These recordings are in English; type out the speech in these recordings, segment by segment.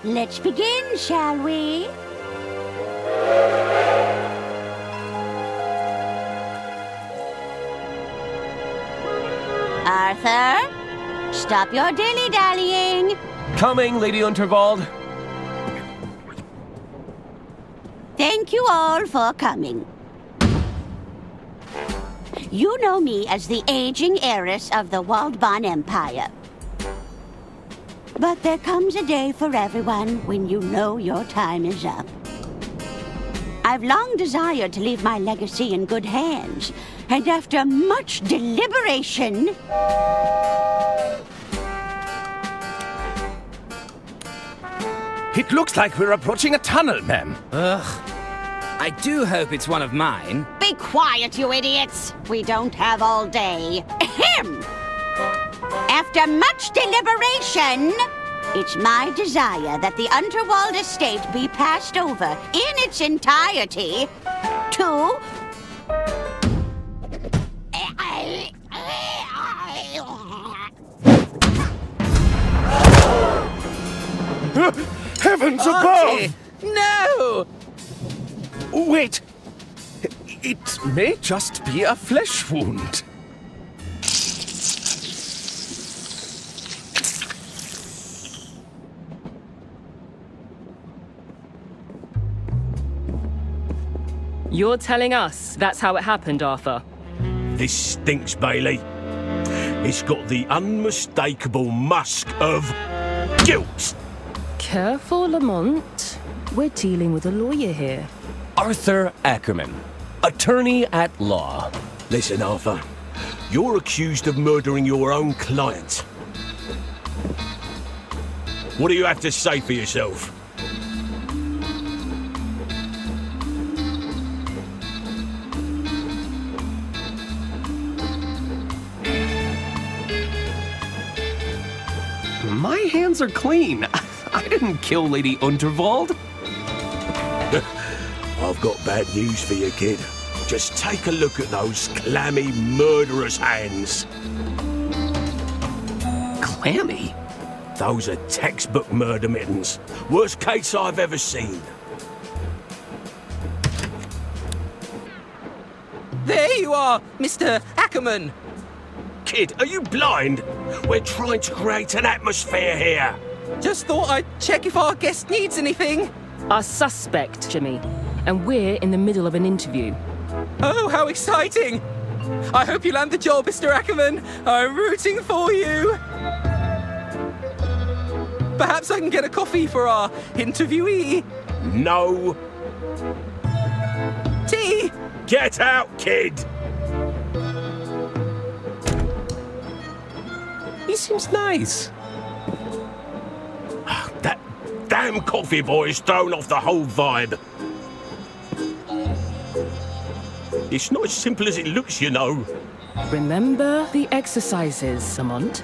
Let's begin, shall we? Arthur, stop your dilly-dallying. Coming, Lady Unterwald. Thank you all for coming. You know me as the aging heiress of the Waldbahn Empire. But there comes a day for everyone when you know your time is up. I've long desired to leave my legacy in good hands, and after much deliberation... It looks like we're approaching a tunnel, ma'am. Ugh. I do hope it's one of mine. Be quiet, you idiots! We don't have all day. Ahem! After much deliberation, it's my desire that the Unterwald estate be passed over in its entirety to... Heavens Auntie! above! No! Wait! It may just be a flesh wound. You're telling us that's how it happened, Arthur? This stinks, Bailey. It's got the unmistakable musk of guilt. Careful, Lamont. We're dealing with a lawyer here. Arthur Ackerman, attorney at law. Listen, Arthur. You're accused of murdering your own client. What do you have to say for yourself? My hands are clean. I didn't kill Lady Unterwald. I've got bad news for you, kid. Just take a look at those clammy, murderous hands. Clammy? Those are textbook murder mittens. Worst case I've ever seen. There you are, Mr. Ackerman. Kid, are you blind? We're trying to create an atmosphere here. Just thought I'd check if our guest needs anything. Our suspect, Jimmy. And we're in the middle of an interview. Oh, how exciting! I hope you land the job, Mr. Ackerman. I'm rooting for you. Perhaps I can get a coffee for our interviewee. No. Tea! Get out, kid! He seems nice. That damn coffee boy's thrown off the whole vibe. It's not as simple as it looks, you know. Remember the exercises, Lamont.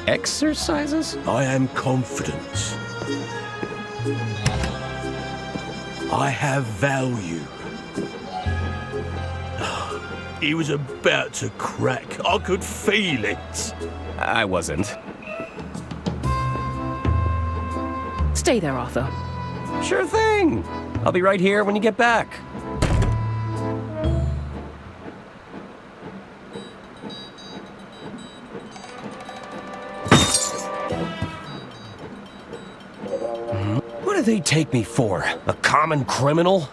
Exercises? I am confident. I have value. He was about to crack. I could feel it. I wasn't. Stay there, Arthur. Sure thing. I'll be right here when you get back. What do they take me for? A common criminal?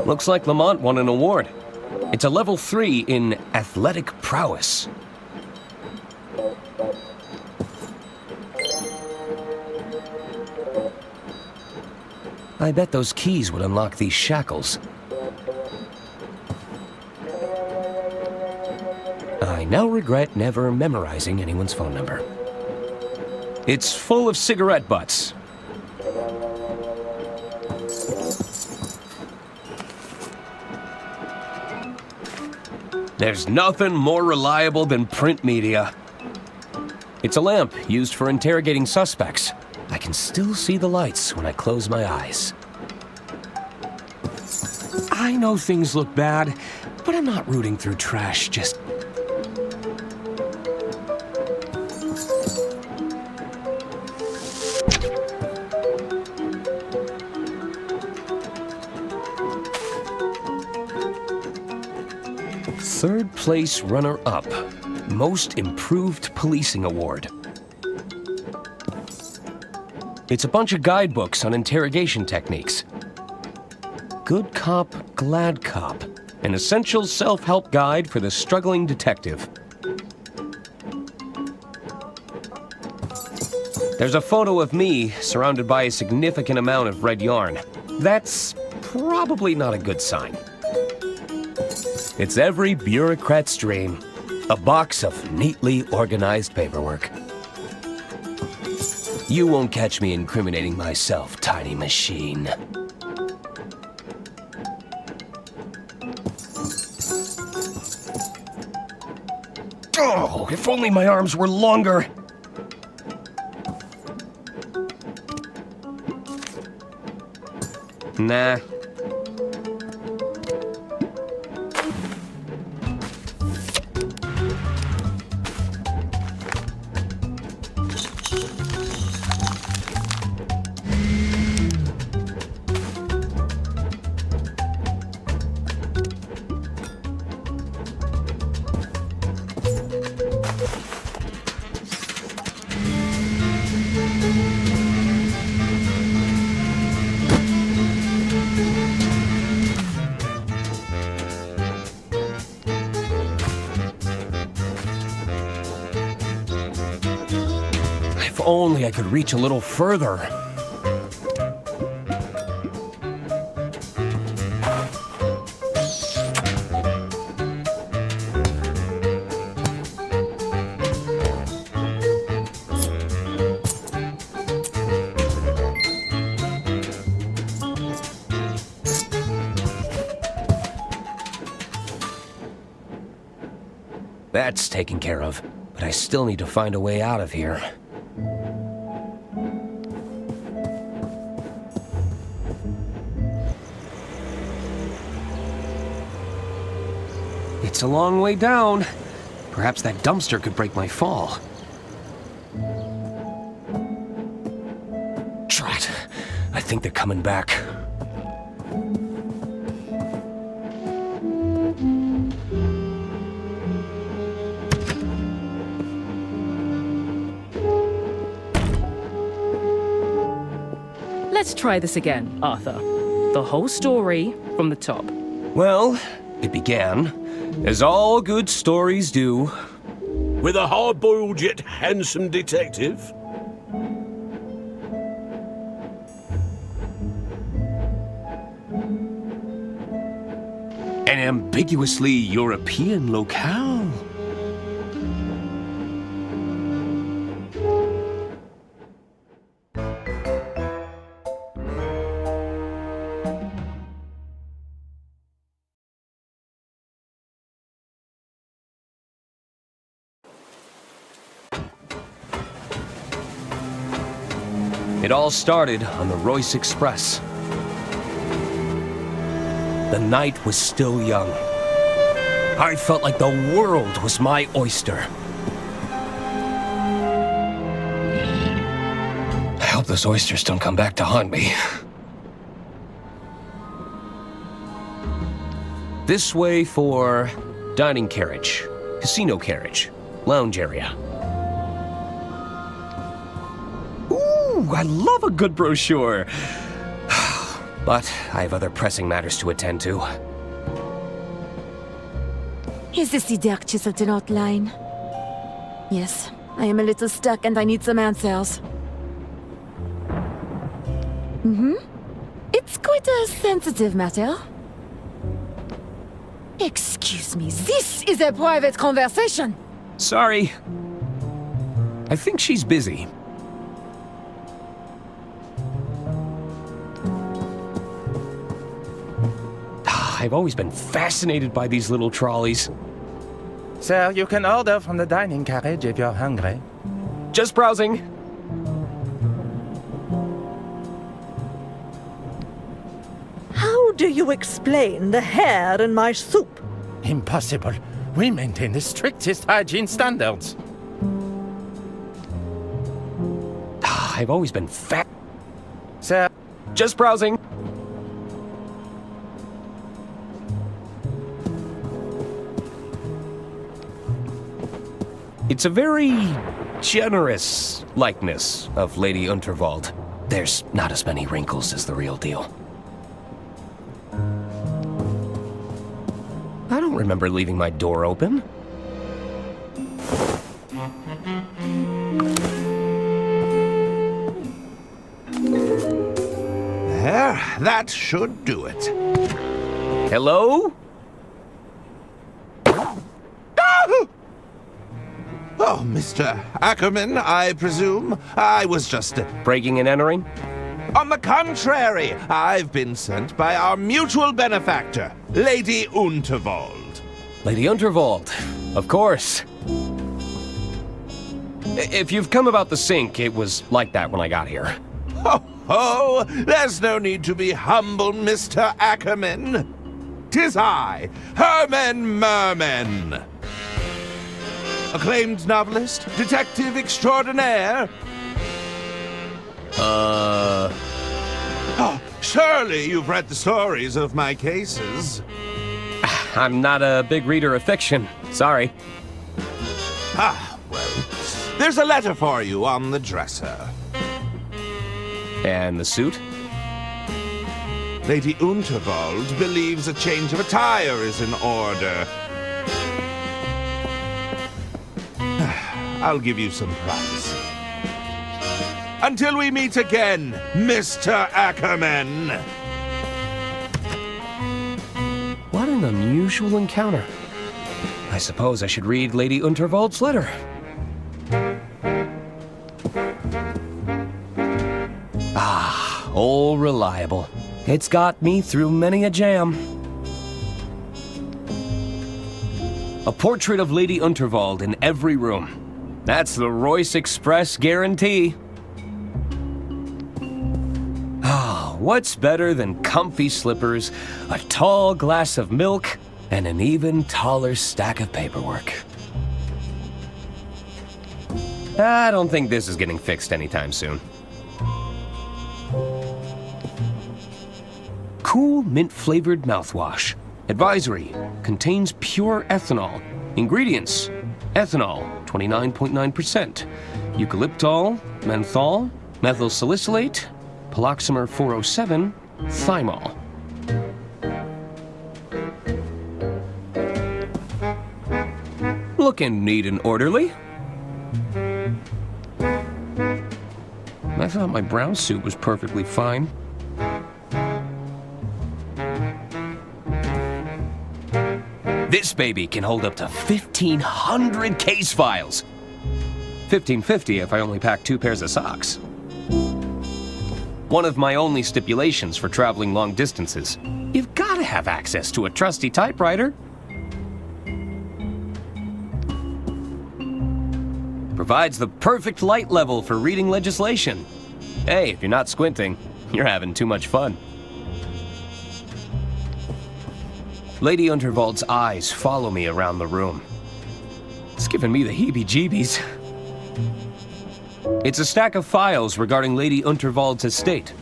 Looks like Lamont won an award. It's a level 3 in athletic prowess. I bet those keys would unlock these shackles. I now regret never memorizing anyone's phone number. It's full of cigarette butts. There's nothing more reliable than print media. It's a lamp used for interrogating suspects. I can still see the lights when I close my eyes. I know things look bad, but I'm not rooting through trash just... place runner-up. Most Improved Policing Award. It's a bunch of guidebooks on interrogation techniques. Good Cop, Glad Cop. An essential self-help guide for the struggling detective. There's a photo of me surrounded by a significant amount of red yarn. That's probably not a good sign. It's every bureaucrat's dream. A box of neatly organized paperwork. You won't catch me incriminating myself, tiny machine. Oh, if only my arms were longer. Nah. If only I could reach a little further. That's taken care of, but I still need to find a way out of here. It's a long way down. Perhaps that dumpster could break my fall. Drat. I think they're coming back. Let's try this again, Arthur. The whole story from the top. Well, it began, as all good stories do. With a hard-boiled yet handsome detective? An ambiguously European locale. It all started on the Royce Express. The night was still young. I felt like the world was my oyster. I hope those oysters don't come back to haunt me. This way for dining carriage, casino carriage, lounge area. Ooh, I love a good brochure. But I have other pressing matters to attend to. Is this the dark chiseled outline? Yes, I am a little stuck and I need some answers. It's quite a sensitive matter. Excuse me, this is a private conversation. Sorry. I think she's busy. I've always been fascinated by these little trolleys. Sir, you can order from the dining carriage if you're hungry. Just browsing. How do you explain the hair in my soup? Impossible. We maintain the strictest hygiene standards. I've always been Sir, Just browsing. It's a very generous likeness of Lady Unterwald. There's not as many wrinkles as the real deal. I don't remember leaving my door open. There, that should do it. Hello? Oh, Mr. Ackerman, I presume. I was just... Breaking and entering? On the contrary, I've been sent by our mutual benefactor, Lady Unterwald. Lady Unterwald, of course. If you've come about the sink, it was like that when I got here. Oh, there's no need to be humble, Mr. Ackerman. 'Tis I, Herman Merman. Acclaimed novelist, detective extraordinaire. Oh, surely you've read the stories of my cases. I'm not a big reader of fiction. Sorry. Ah, well, there's a letter for you on the dresser. And the suit? Lady Unterwald believes a change of attire is in order. I'll give you some privacy. Until we meet again, Mr. Ackerman. What an unusual encounter. I suppose I should read Lady Unterwald's letter. Ah, old reliable. It's got me through many a jam. A portrait of Lady Unterwald in every room. That's the Royce Express guarantee. Ah, what's better than comfy slippers, a tall glass of milk, and an even taller stack of paperwork? I don't think this is getting fixed anytime soon. Cool mint-flavored mouthwash. Advisory: contains pure ethanol. Ingredients: ethanol, 29.9%. Eucalyptol, menthol, methyl salicylate, paloxamer 407, thymol. Looking neat and orderly. I thought my brown suit was perfectly fine. This baby can hold up to 1,500 case files. 1,550 if I only pack 2 pairs of socks. One of my only stipulations for traveling long distances: you've got to have access to a trusty typewriter. Provides the perfect light level for reading legislation. Hey, if you're not squinting, you're having too much fun. Lady Unterwald's eyes follow me around the room. It's giving me the heebie-jeebies. It's a stack of files regarding Lady Unterwald's estate.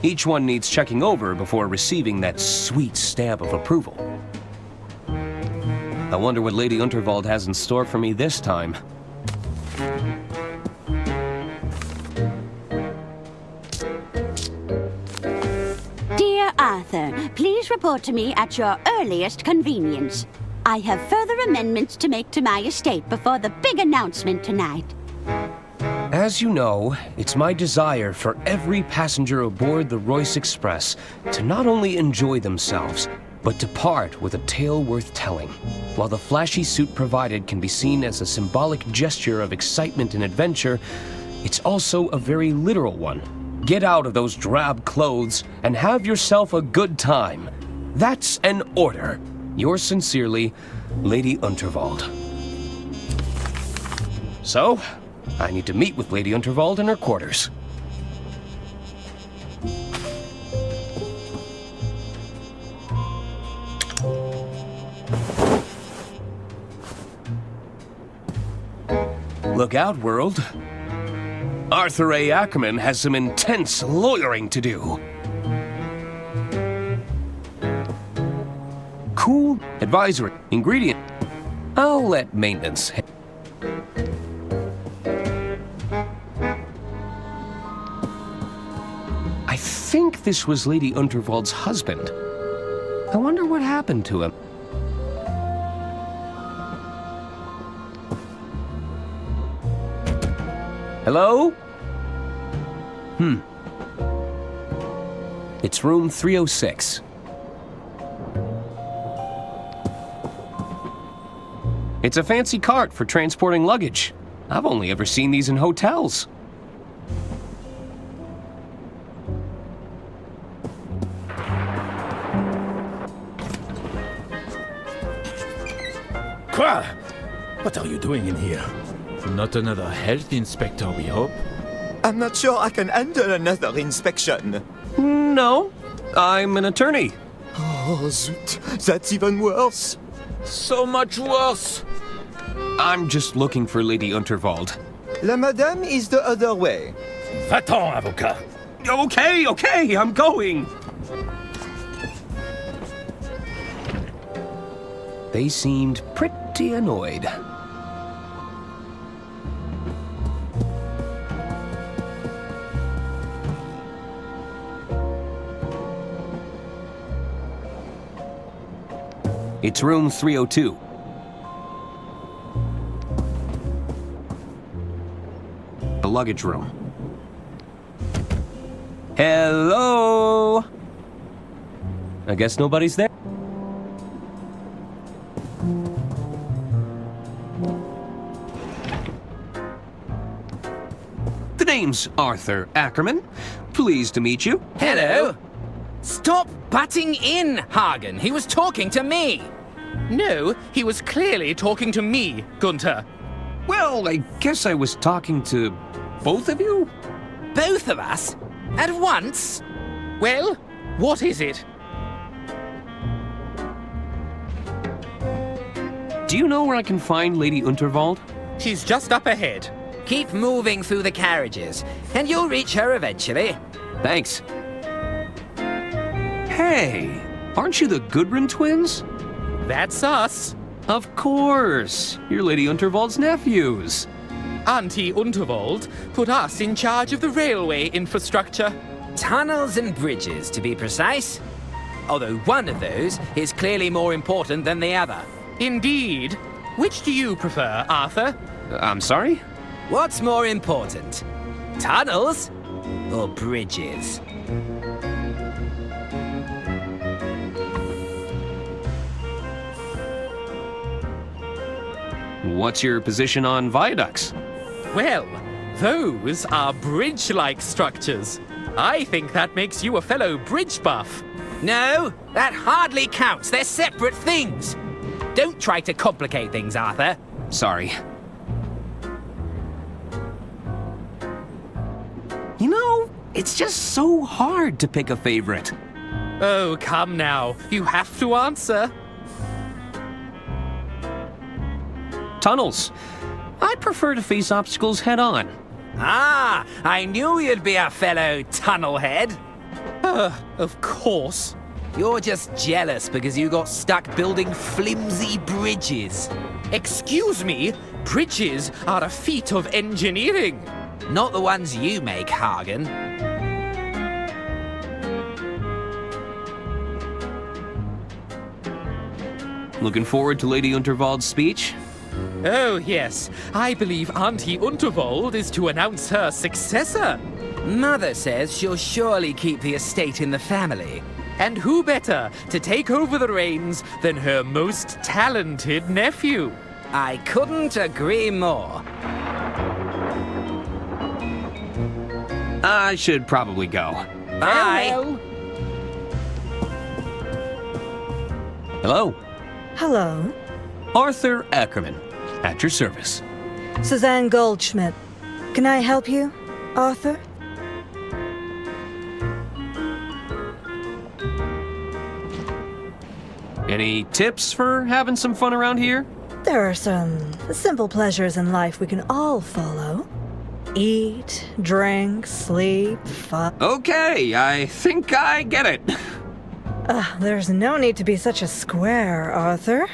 Each one needs checking over before receiving that sweet stamp of approval. I wonder what Lady Unterwald has in store for me this time. Dear Arthur, please report to me at your earliest convenience. I have further amendments to make to my estate before the big announcement tonight. As you know, it's my desire for every passenger aboard the Royce Express to not only enjoy themselves, but depart with a tale worth telling. While the flashy suit provided can be seen as a symbolic gesture of excitement and adventure, it's also a very literal one. Get out of those drab clothes and have yourself a good time. That's an order. Yours sincerely, Lady Unterwald. So, I need to meet with Lady Unterwald in her quarters. Look out, world. Arthur A. Ackerman has some intense lawyering to do. Cool advisory ingredient. I'll let maintenance. think this was Lady Unterwald's husband. I wonder what happened to him. Hello? It's room 306. It's a fancy cart for transporting luggage. I've only ever seen these in hotels. Quoi? What are you doing in here? Not another health inspector, we hope. I'm not sure I can handle another inspection. No, I'm an attorney. Oh, zut. That's even worse. So much worse. I'm just looking for Lady Unterwald. La madame is the other way. Va-t'en, avocat. Okay, I'm going. They seemed pretty annoyed. It's room 302. The luggage room. Hello? I guess nobody's there. The name's Arthur Ackerman. Pleased to meet you. Hello? Stop butting in, Hagen. He was talking to me. No, he was clearly talking to me, Gunther. Well, I guess I was talking to both of you? Both of us? At once? Well, what is it? Do you know where I can find Lady Unterwald? She's just up ahead. Keep moving through the carriages, and you'll reach her eventually. Thanks. Hey, aren't you the Gudrun twins? That's us. Of course. You're Lady Unterwald's nephews. Auntie Unterwald put us in charge of the railway infrastructure. Tunnels and bridges, to be precise. Although one of those is clearly more important than the other. Indeed. Which do you prefer, Arthur? I'm sorry? What's more important? Tunnels or bridges? What's your position on viaducts? Well, those are bridge-like structures. I think that makes you a fellow bridge buff. No, that hardly counts. They're separate things. Don't try to complicate things, Arthur. Sorry. You know, it's just so hard to pick a favorite. Oh, come now. You have to answer. Tunnels. I prefer to face obstacles head on. Ah, I knew you'd be a fellow tunnelhead. Of course. You're just jealous because you got stuck building flimsy bridges. Excuse me, bridges are a feat of engineering. Not the ones you make, Hagen. Looking forward to Lady Unterwald's speech? Oh, yes. I believe Auntie Unterwald is to announce her successor. Mother says she'll surely keep the estate in the family. And who better to take over the reins than her most talented nephew? I couldn't agree more. I should probably go. Bye. Hello? Hello. Arthur Ackerman, at your service. Suzanne Goldschmidt. Can I help you, Arthur? Any tips for having some fun around here? There are some simple pleasures in life we can all follow. Eat, drink, sleep, fun. Okay, I think I get it. There's no need to be such a square, Arthur.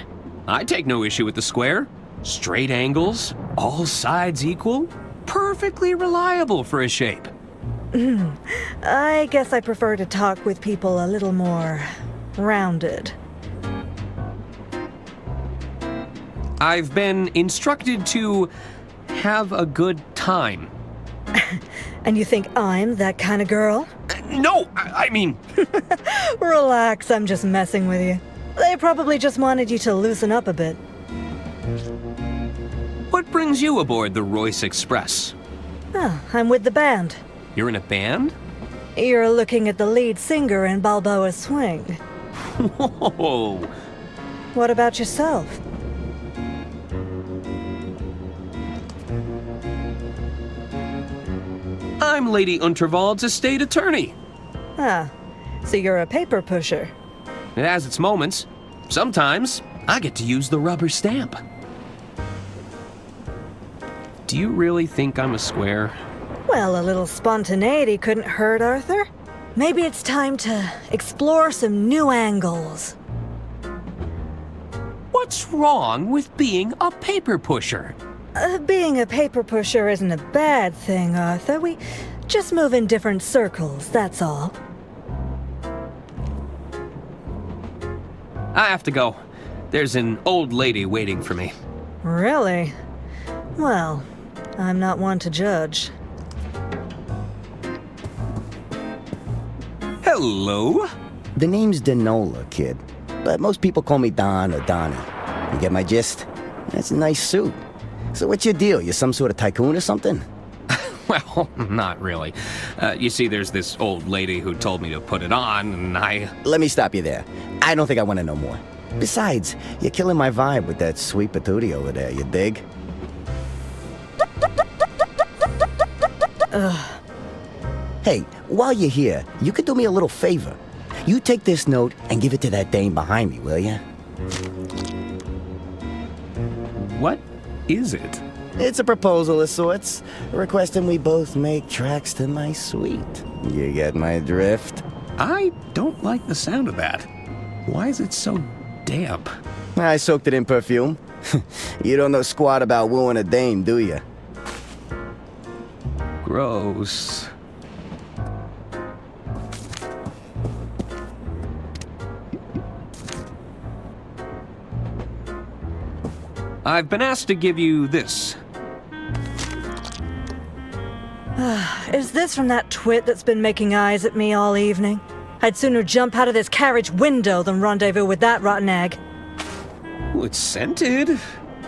I take no issue with the square. Straight angles, all sides equal, perfectly reliable for a shape. I guess I prefer to talk with people a little more rounded. I've been instructed to have a good time. And you think I'm that kind of girl? No, I mean... Relax, I'm just messing with you. They probably just wanted you to loosen up a bit. What brings you aboard the Royce Express? Oh, I'm with the band. You're in a band? You're looking at the lead singer in Balboa Swing. Whoa! What about yourself? I'm Lady Unterwald's estate attorney. Ah, so you're a paper pusher. It has its moments. Sometimes, I get to use the rubber stamp. Do you really think I'm a square? Well, a little spontaneity couldn't hurt, Arthur. Maybe it's time to explore some new angles. What's wrong with being a paper pusher? Being a paper pusher isn't a bad thing, Arthur. We just move in different circles, that's all. I have to go. There's an old lady waiting for me. Really? Well, I'm not one to judge. Hello? The name's Denola, kid. But most people call me Don or Donnie. You get my gist? That's a nice suit. So what's your deal? You some sort of tycoon or something? Well, not really. You see, there's this old lady who told me to put it on, and I... Let me stop you there. I don't think I want to know more. Besides, you're killing my vibe with that sweet patootie over there, you dig? Hey, while you're here, you could do me a little favor. You take this note and give it to that dame behind me, will ya? What is it? It's a proposal of sorts, requesting we both make tracks to my suite. You get my drift? I don't like the sound of that. Why is it so damp? I soaked it in perfume. You don't know squat about wooing a dame, do you? Gross. I've been asked to give you this. Is this from that twit that's been making eyes at me all evening? I'd sooner jump out of this carriage window than rendezvous with that rotten egg. Well, it's scented,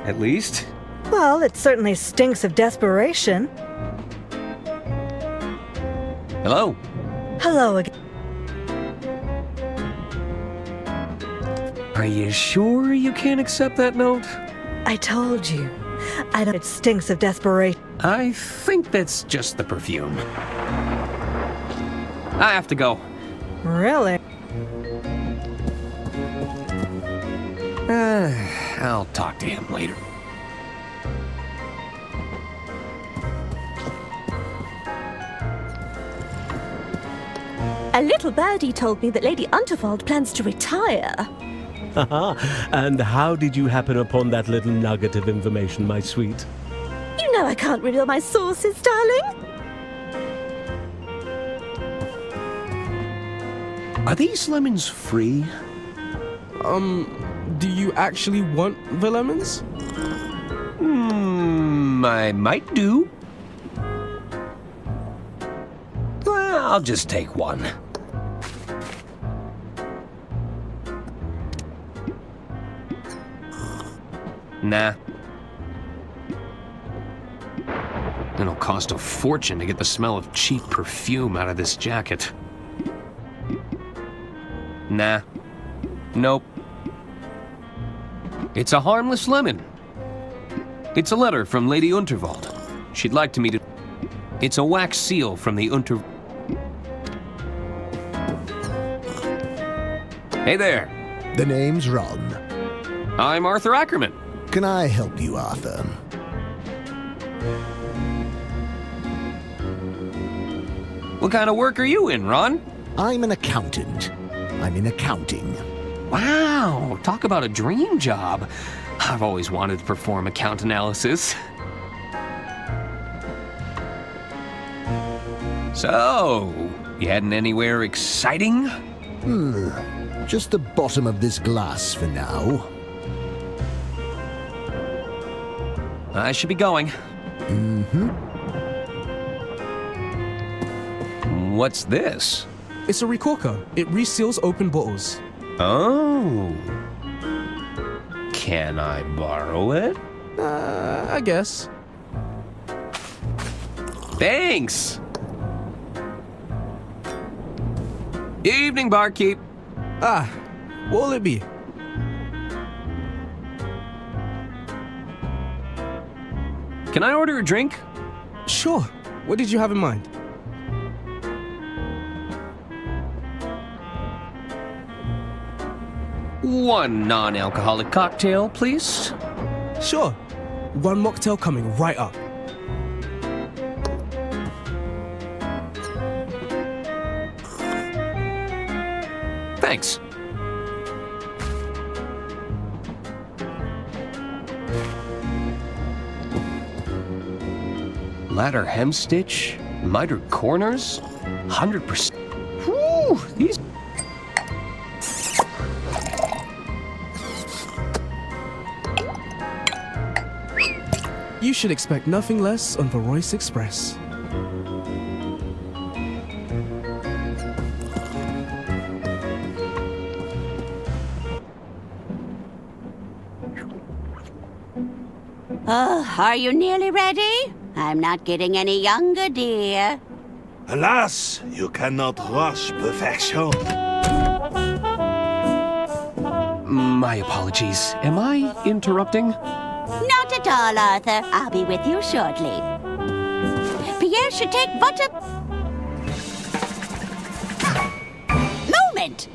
at least. Well, it certainly stinks of desperation. Hello? Hello again. Are you sure you can't accept that note? I told you. I don't. It stinks of desperation. I think that's just the perfume. I have to go. Really? I'll talk to him later. A little birdie told me that Lady Unterwald plans to retire. And how did you happen upon that little nugget of information, my sweet? You know I can't reveal my sources, darling. Are these lemons free? Do you actually want the lemons? I might do. Well, I'll just take one. Nah. It'll cost a fortune to get the smell of cheap perfume out of this jacket. Nah. Nope. It's a harmless lemon. It's a letter from Lady Unterwald. She'd like me to... It's a wax seal from the Hey there. The name's Ron. I'm Arthur Ackerman. Can I help you, Arthur? What kind of work are you in, Ron? I'm an accountant. I'm in accounting. Wow, talk about a dream job. I've always wanted to perform account analysis. So, you heading anywhere exciting? Just the bottom of this glass for now. I should be going. What's this? It's a recorker. It reseals open bottles. Oh. Can I borrow it? I guess. Thanks! Evening, barkeep. What'll it be? Can I order a drink? Sure. What did you have in mind? One non-alcoholic cocktail, please. Sure. One mocktail coming right up. Thanks. Ladder hemstitch, mitered corners, 100%. Whew, these. You should expect nothing less on the Royce Express. Oh, are you nearly ready? I'm not getting any younger, dear. Alas, you cannot rush perfection. My apologies. Am I interrupting? Not at all, Arthur. I'll be with you shortly. Pierre should take but a moment.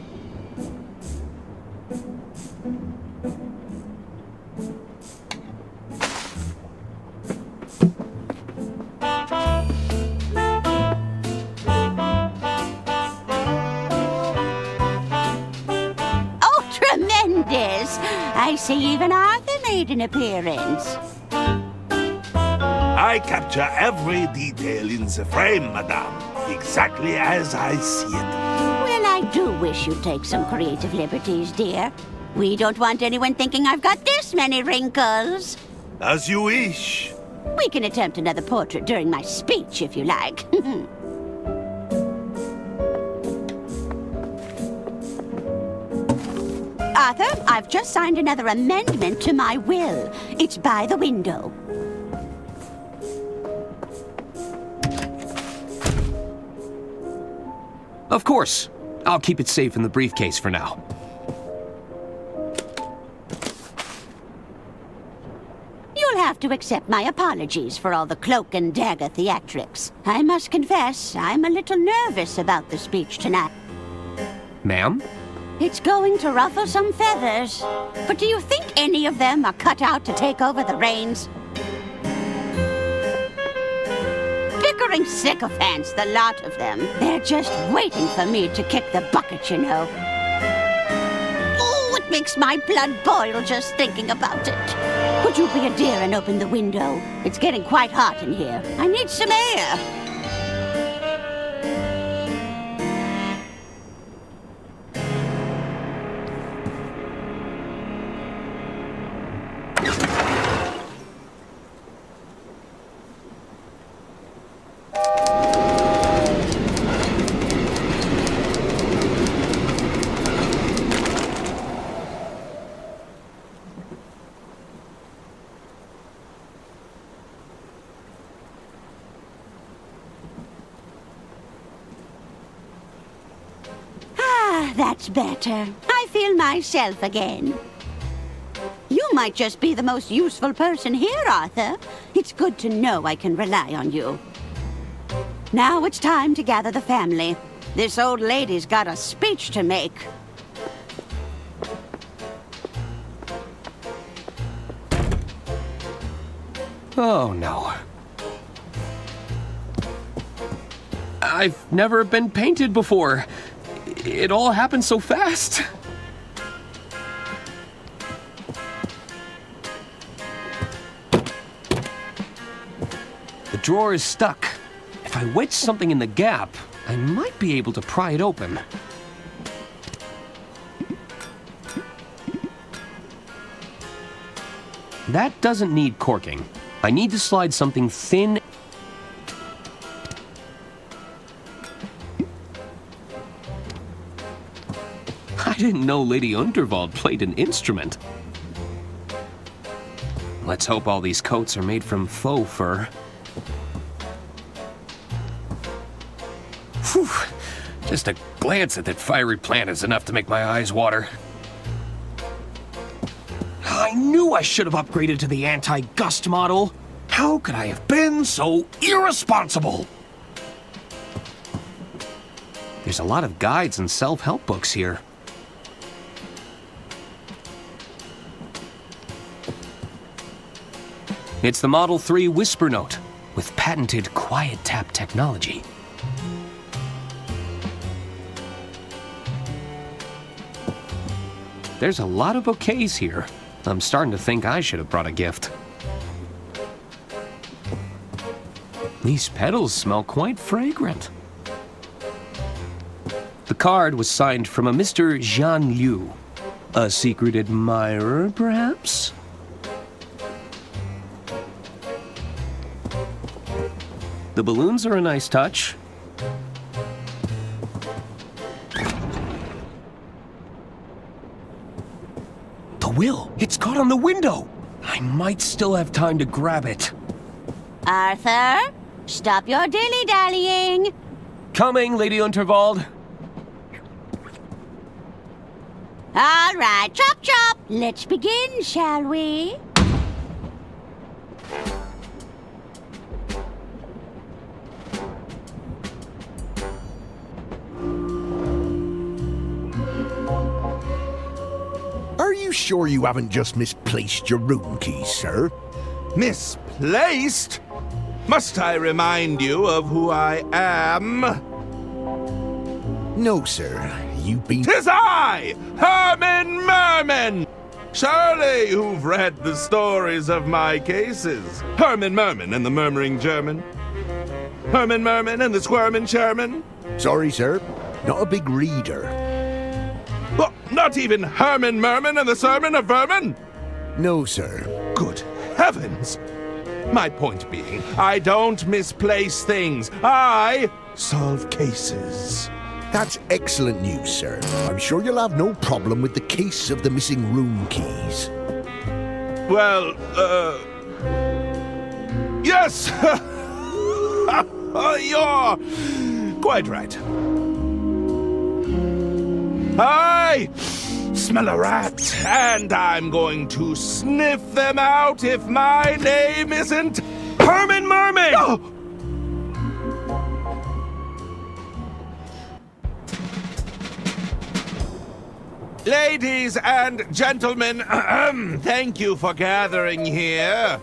Oh, tremendous! I see even Arthur made an appearance. I capture every detail in the frame, madame, exactly as I see it. Well, I do wish you'd take some creative liberties, dear. We don't want anyone thinking I've got this many wrinkles. As you wish. We can attempt another portrait during my speech, if you like. Arthur, I've just signed another amendment to my will. It's by the window. Of course. I'll keep it safe in the briefcase for now. You'll have to accept my apologies for all the cloak and dagger theatrics. I must confess, I'm a little nervous about the speech tonight. Ma'am? It's going to ruffle some feathers. But do you think any of them are cut out to take over the reins? Bickering sycophants, the lot of them. They're just waiting for me to kick the bucket, you know. Oh, it makes my blood boil just thinking about it. Would you be a dear and open the window? It's getting quite hot in here. I need some air. That's better. I feel myself again. You might just be the most useful person here, Arthur. It's good to know I can rely on you. Now it's time to gather the family. This old lady's got a speech to make. Oh, no. I've never been painted before. It all happened so fast. The drawer is stuck. If I wedge something in the gap, I might be able to pry it open. That doesn't need corking. I need to slide something thin. I didn't know Lady Unterwald played an instrument. Let's hope all these coats are made from faux fur. Whew. Just a glance at that fiery plant is enough to make my eyes water. I knew I should have upgraded to the anti-gust model. How could I have been so irresponsible? There's a lot of guides and self-help books here. It's the Model 3 Whisper Note with patented quiet tap technology. There's a lot of bouquets here. I'm starting to think I should have brought a gift. These petals smell quite fragrant. The card was signed from a Mr. Jean Liu. A secret admirer, perhaps? The balloons are a nice touch. The will! It's caught on the window! I might still have time to grab it. Arthur, stop your dilly-dallying. Coming, Lady Unterwald. All right, chop chop. Let's begin, shall we? Are you sure you haven't just misplaced your room keys, sir? Misplaced? Must I remind you of who I am? No, sir. You've been... 'Tis I, Herman Merman! Surely you've read the stories of my cases. Herman Merman and the Murmuring German. Herman Merman and the Squirmin' Sherman. Sorry, sir. Not a big reader. What, not even Herman Merman and the Sermon of Vermin? No, sir. Good heavens! My point being, I don't misplace things. I solve cases. That's excellent news, sir. I'm sure you'll have no problem with the case of the missing room keys. Well, yes! You're quite right. I smell a rat, and I'm going to sniff them out if my name isn't Herman Merman! Oh! Ladies and gentlemen, thank you for gathering here.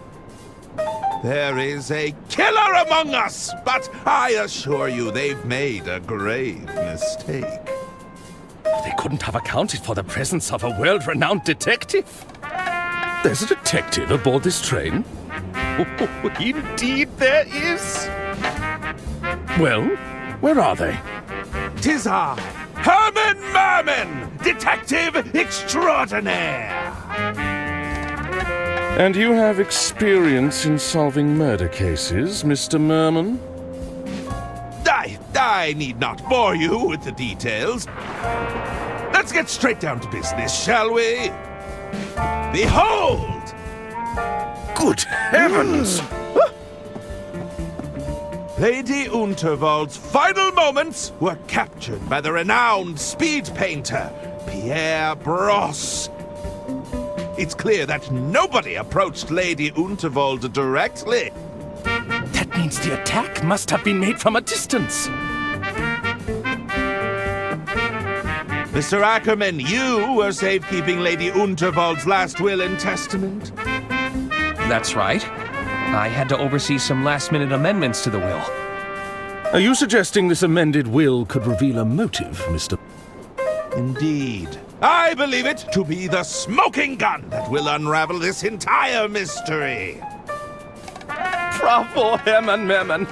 There is a killer among us, but I assure you they've made a grave mistake. They couldn't have accounted for the presence of a world-renowned detective. There's a detective aboard this train? Oh, indeed there is. Well, where are they? 'Tis I, Herman Merman, detective extraordinaire. And you have experience in solving murder cases, Mr. Merman? I need not bore you with the details. Let's get straight down to business, shall we? Behold! Good heavens! Lady Unterwald's final moments were captured by the renowned speed painter, Pierre Brosse. It's clear that nobody approached Lady Unterwald directly. That means the attack must have been made from a distance. Mr. Ackerman, you were safekeeping Lady Unterwald's last will and testament. That's right. I had to oversee some last-minute amendments to the will. Are you suggesting this amended will could reveal a motive, Mr. Indeed. I believe it to be the smoking gun that will unravel this entire mystery. Bravo, Herman Merman.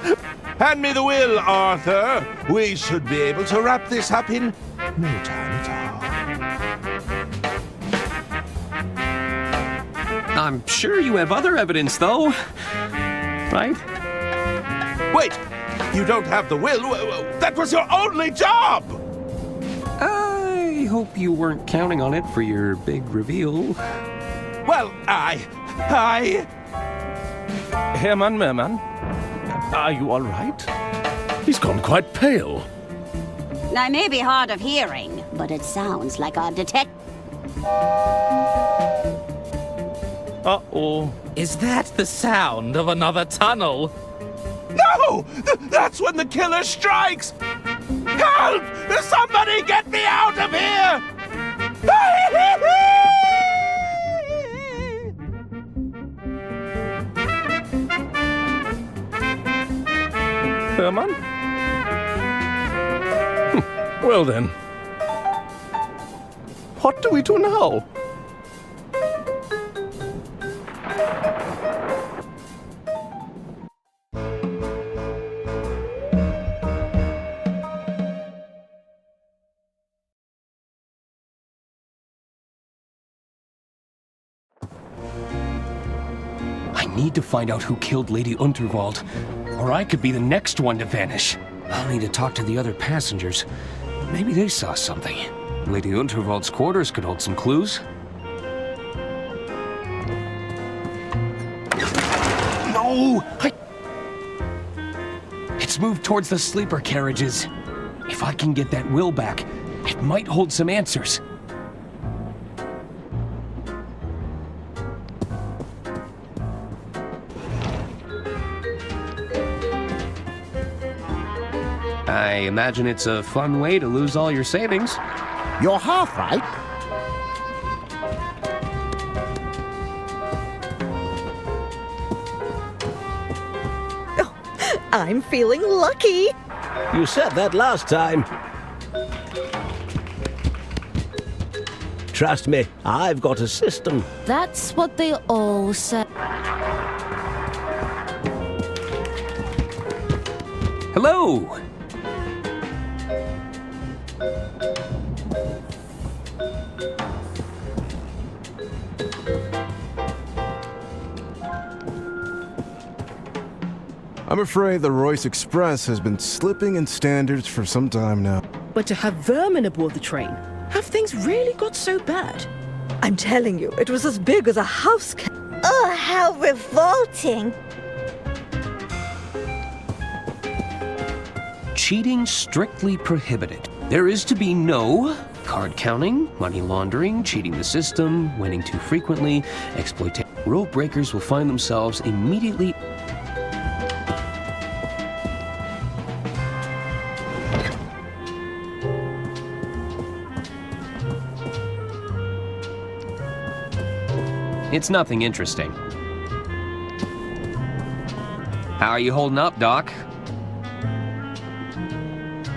Hand me the will, Arthur. We should be able to wrap this up in no time at all. I'm sure you have other evidence, though. Right? Wait! You don't have the will? That was your only job! I hope you weren't counting on it for your big reveal. Well, Hermann Merman, are you all right? He's gone quite pale. I may be hard of hearing, but it sounds like our detective. Uh-oh. Is that the sound of another tunnel? No! That's when the killer strikes! Help! Somebody get me out of here! Hermann? Well then. What do we do now? I need to find out who killed Lady Unterwald, or I could be the next one to vanish. I'll need to talk to the other passengers. Maybe they saw something. Lady Unterwald's quarters could hold some clues. No! It's moved towards the sleeper carriages. If I can get that will back, it might hold some answers. I imagine it's a fun way to lose all your savings. You're half right. I'm feeling lucky. You said that last time. Trust me, I've got a system. That's what they all say. Hello! I'm afraid the Royce Express has been slipping in standards for some time now. But to have vermin aboard the train, have things really got so bad? I'm telling you, it was as big as a house cat. Oh, how revolting. Cheating strictly prohibited. There is to be no card counting, money laundering, cheating the system, winning too frequently, exploitation. Rule breakers will find themselves immediately. It's nothing interesting. How are you holding up, Doc?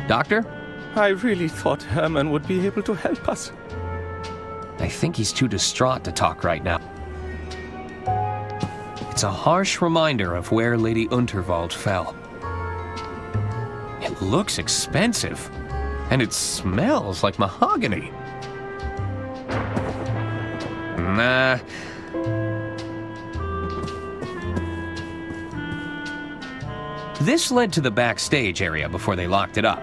Doctor? I really thought Hermann would be able to help us. I think he's too distraught to talk right now. It's a harsh reminder of where Lady Unterwald fell. It looks expensive, and it smells like mahogany. Nah. This led to the backstage area before they locked it up.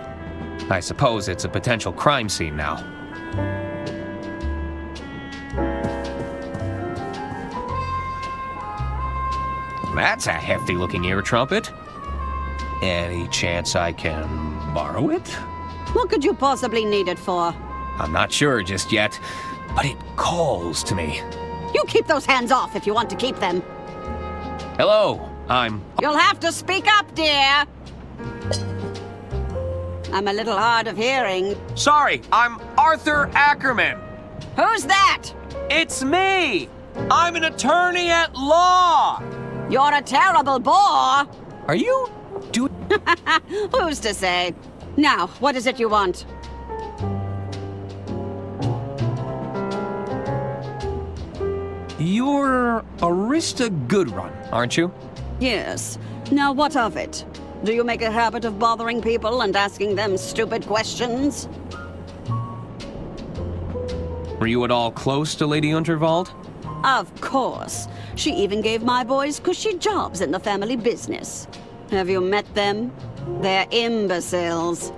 I suppose it's a potential crime scene now. That's a hefty-looking ear trumpet. Any chance I can borrow it? What could you possibly need it for? I'm not sure just yet, but it calls to me. You keep those hands off if you want to keep them. Hello, You'll have to speak up, dear. I'm a little hard of hearing. Sorry, I'm Arthur Ackerman. Who's that? It's me. I'm an attorney at law. You're a terrible bore. Are you doing... Who's to say? Now, what is it you want? You're Arista Goodrun, aren't you? Yes. Now, what of it? Do you make a habit of bothering people and asking them stupid questions? Were you at all close to Lady Unterwald? Of course. She even gave my boys cushy jobs in the family business. Have you met them? They're imbeciles.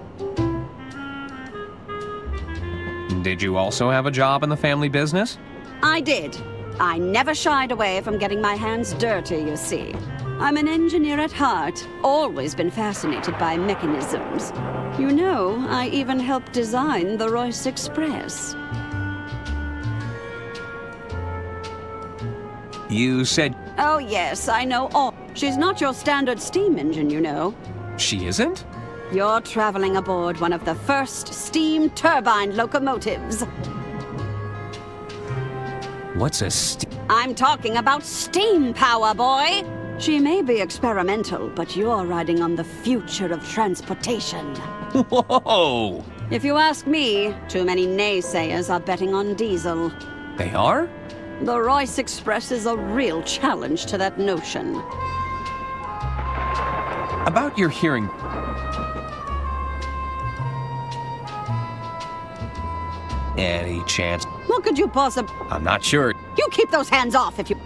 Did you also have a job in the family business? I did. I never shied away from getting my hands dirty, you see. I'm an engineer at heart, always been fascinated by mechanisms. You know, I even helped design the Royce Express. You said... Oh yes, I know all. She's not your standard steam engine, you know. She isn't? You're traveling aboard one of the first steam turbine locomotives. What's a steam... I'm talking about steam power, boy! She may be experimental, but you're riding on the future of transportation. Whoa! If you ask me, too many naysayers are betting on diesel. They are? The Royce Express is a real challenge to that notion. About your hearing... Any chance? What could you possibly... I'm not sure. You keep those hands off if you...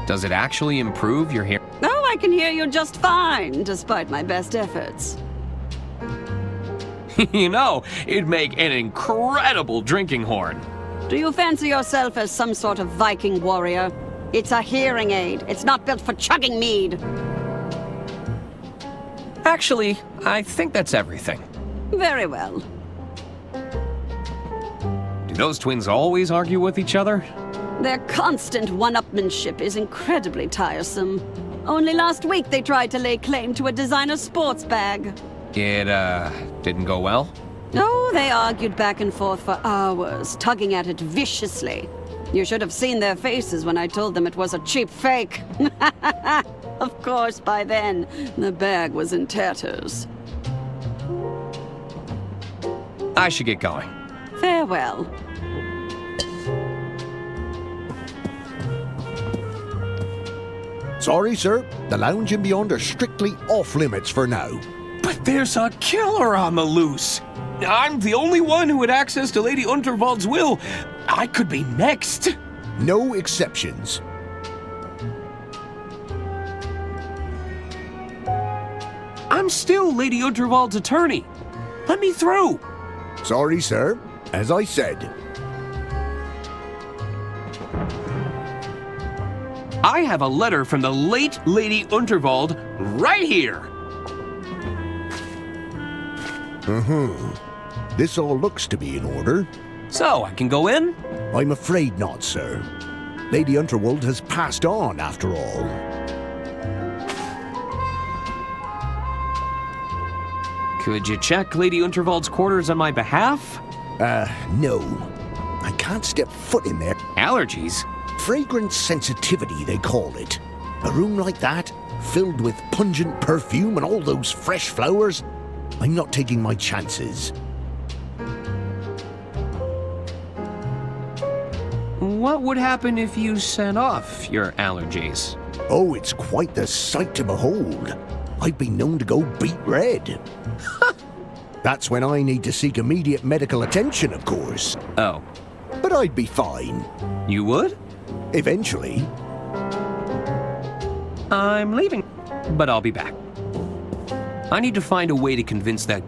Does it actually improve your hearing? Oh, I can hear you just fine, despite my best efforts. You know, it'd make an incredible drinking horn. Do you fancy yourself as some sort of Viking warrior? It's a hearing aid. It's not built for chugging mead. Actually, I think that's everything. Very well. Do those twins always argue with each other? Their constant one-upmanship is incredibly tiresome. Only last week they tried to lay claim to a designer sports bag. It, didn't go well? Oh, they argued back and forth for hours, tugging at it viciously. You should have seen their faces when I told them it was a cheap fake. Of course, by then, the bag was in tatters. I should get going. Farewell. Sorry, sir. The lounge and beyond are strictly off limits for now. But there's a killer on the loose. I'm the only one who had access to Lady Unterwald's will. I could be next. No exceptions. I'm still Lady Unterwald's attorney. Let me through. Sorry, sir. As I said. I have a letter from the late Lady Unterwald right here. This all looks to be in order. So, I can go in? I'm afraid not, sir. Lady Unterwald has passed on, after all. Could you check Lady Unterwald's quarters on my behalf? No. I can't step foot in there. Allergies? Fragrance sensitivity, they call it. A room like that, filled with pungent perfume and all those fresh flowers, I'm not taking my chances. What would happen if you sent off your allergies? Oh, it's quite the sight to behold. I've been known to go beet red. That's when I need to seek immediate medical attention, of course. Oh. But I'd be fine. You would? Eventually. I'm leaving, but I'll be back. I need to find a way to convince that...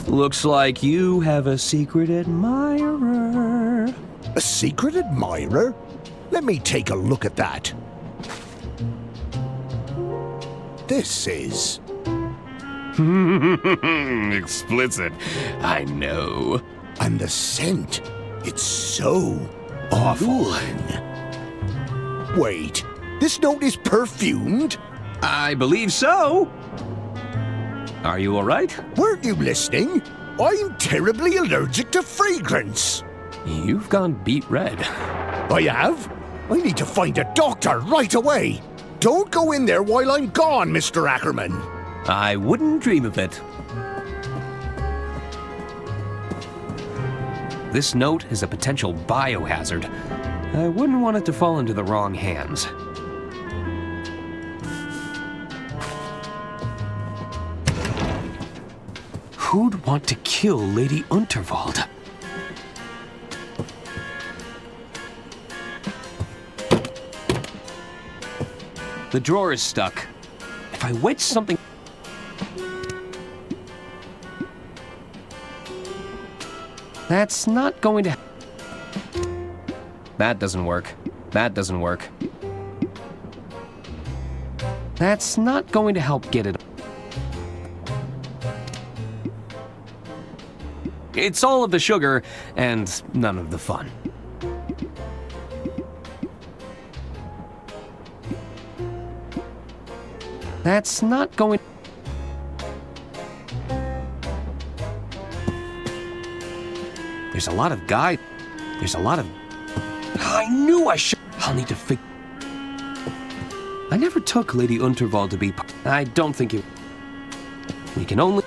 Looks like you have a secret admirer. A secret admirer? Let me take a look at that. This is... Explicit. I know. And the scent. It's so awful. Wait, this note is perfumed? I believe so. Are you all right? Weren't you listening? I'm terribly allergic to fragrance. You've gone beet red. I have? I need to find a doctor right away. Don't go in there while I'm gone, Mr. Ackerman. I wouldn't dream of it. This note is a potential biohazard. I wouldn't want it to fall into the wrong hands. Who'd want to kill Lady Unterwald? The drawer is stuck. If I wedge something... That's not going to... That doesn't work. That doesn't work. That's not going to help get it... It's all of the sugar and none of the fun. That's not going... There's a lot of guide. There's a lot of... I knew I should... I'll need to figure... I never took Lady Unterwald to be... I don't think it... We can only...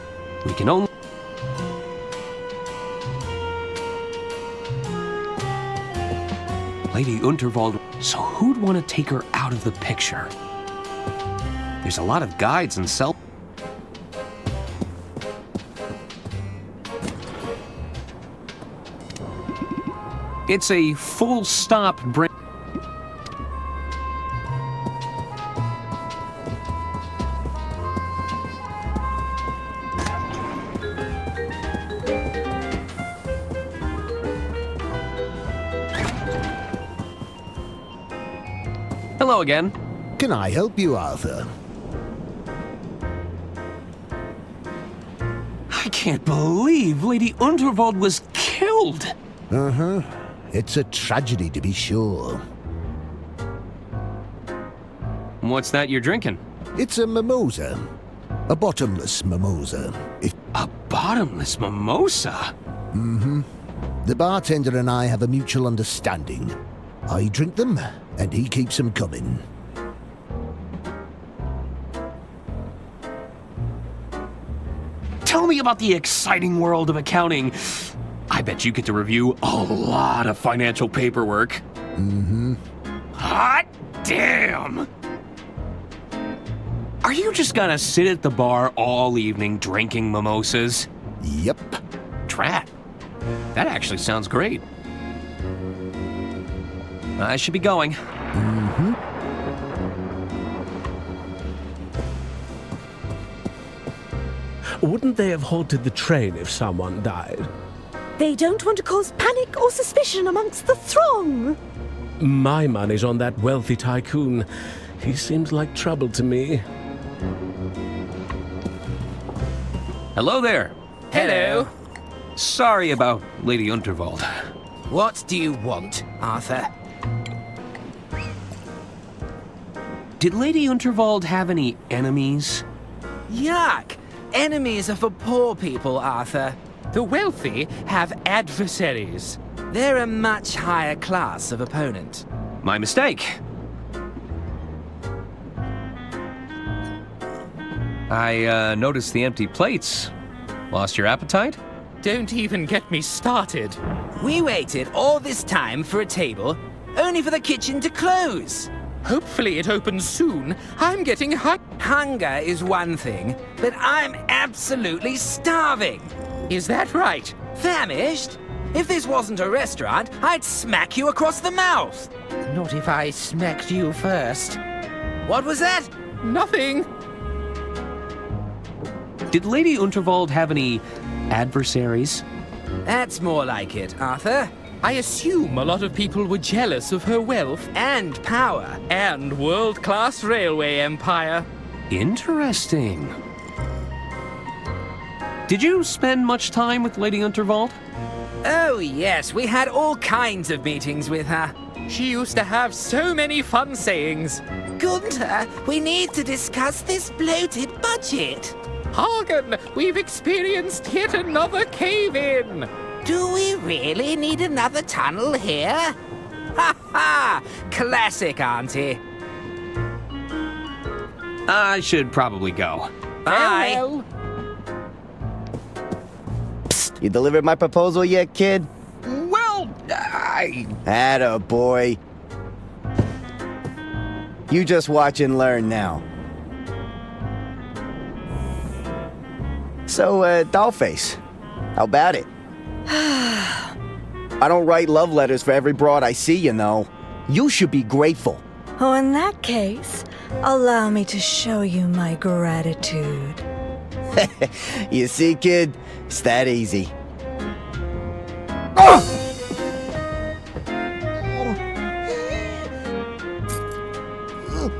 Lady Unterwald... So who'd want to take her out of the picture? There's a lot of guides and self... It's a full stop brain... Hello again. Can I help you, Arthur? I can't believe Lady Unterwald was killed! Uh-huh. It's a tragedy, to be sure. What's that you're drinking? It's a mimosa. A bottomless mimosa. A bottomless mimosa? Mm-hmm. The bartender and I have a mutual understanding. I drink them, and he keeps them coming. Tell me about the exciting world of accounting. I bet you get to review a lot of financial paperwork. Mm-hmm. Hot damn! Are you just gonna sit at the bar all evening drinking mimosas? Yep. Drat. That actually sounds great. I should be going. Mm-hmm. Wouldn't they have halted the train if someone died? They don't want to cause panic or suspicion amongst the throng. My money's on that wealthy tycoon. He seems like trouble to me. Hello there. Hello. Sorry about Lady Unterwald. What do you want, Arthur? Did Lady Unterwald have any enemies? Yuck! Enemies are for poor people, Arthur. The wealthy have adversaries. They're a much higher class of opponent. My mistake. I noticed the empty plates. Lost your appetite? Don't even get me started. We waited all this time for a table, only for the kitchen to close. Hopefully it opens soon. I'm getting Hunger is one thing, but I'm absolutely starving. Is that right? Famished? If this wasn't a restaurant, I'd smack you across the mouth. Not if I smacked you first. What was that? Nothing. Did Lady Unterwald have any adversaries? That's more like it, Arthur. I assume a lot of people were jealous of her wealth and power and world-class railway empire. Interesting. Did you spend much time with Lady Unterwald? Oh, yes, we had all kinds of meetings with her. She used to have so many fun sayings. Gunther, we need to discuss this bloated budget. Hagen, we've experienced yet another cave-in. Do we really need another tunnel here? Ha ha! Classic, Auntie. I should probably go. Bye. Psst, you delivered my proposal yet, kid? Atta boy. You just watch and learn now. So, Dollface, how about it? I don't write love letters for every broad I see, you know. You should be grateful. Oh, in that case, allow me to show you my gratitude. You see, kid? It's that easy.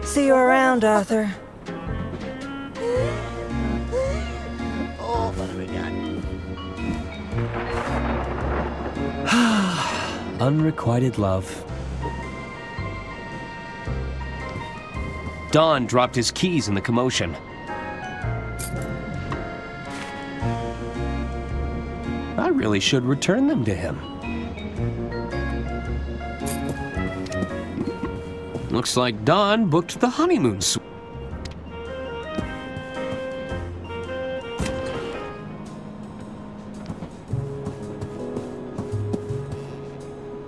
See you around, Arthur. Unrequited love. Don dropped his keys in the commotion. I really should return them to him. Looks like Don booked the honeymoon suite.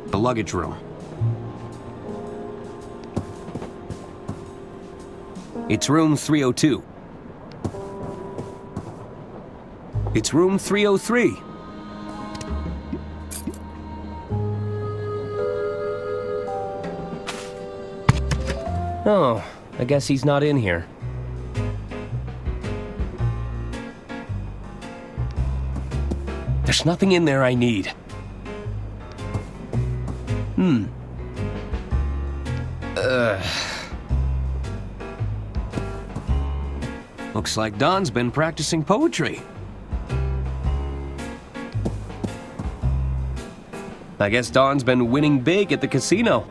The luggage room. It's room 302. It's room 303. Oh, I guess he's not in here. There's nothing in there I need. Looks like Don's been practicing poetry. I guess Don's been winning big at the casino.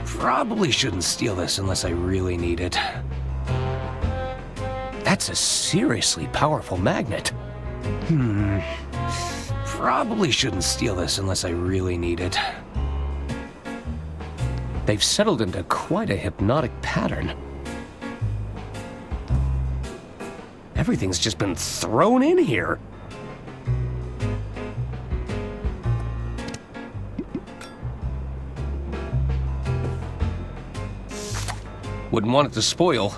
Probably shouldn't steal this unless I really need it. That's a seriously powerful magnet. Probably shouldn't steal this unless I really need it. They've settled into quite a hypnotic pattern. Everything's just been thrown in here. Wouldn't want it to spoil.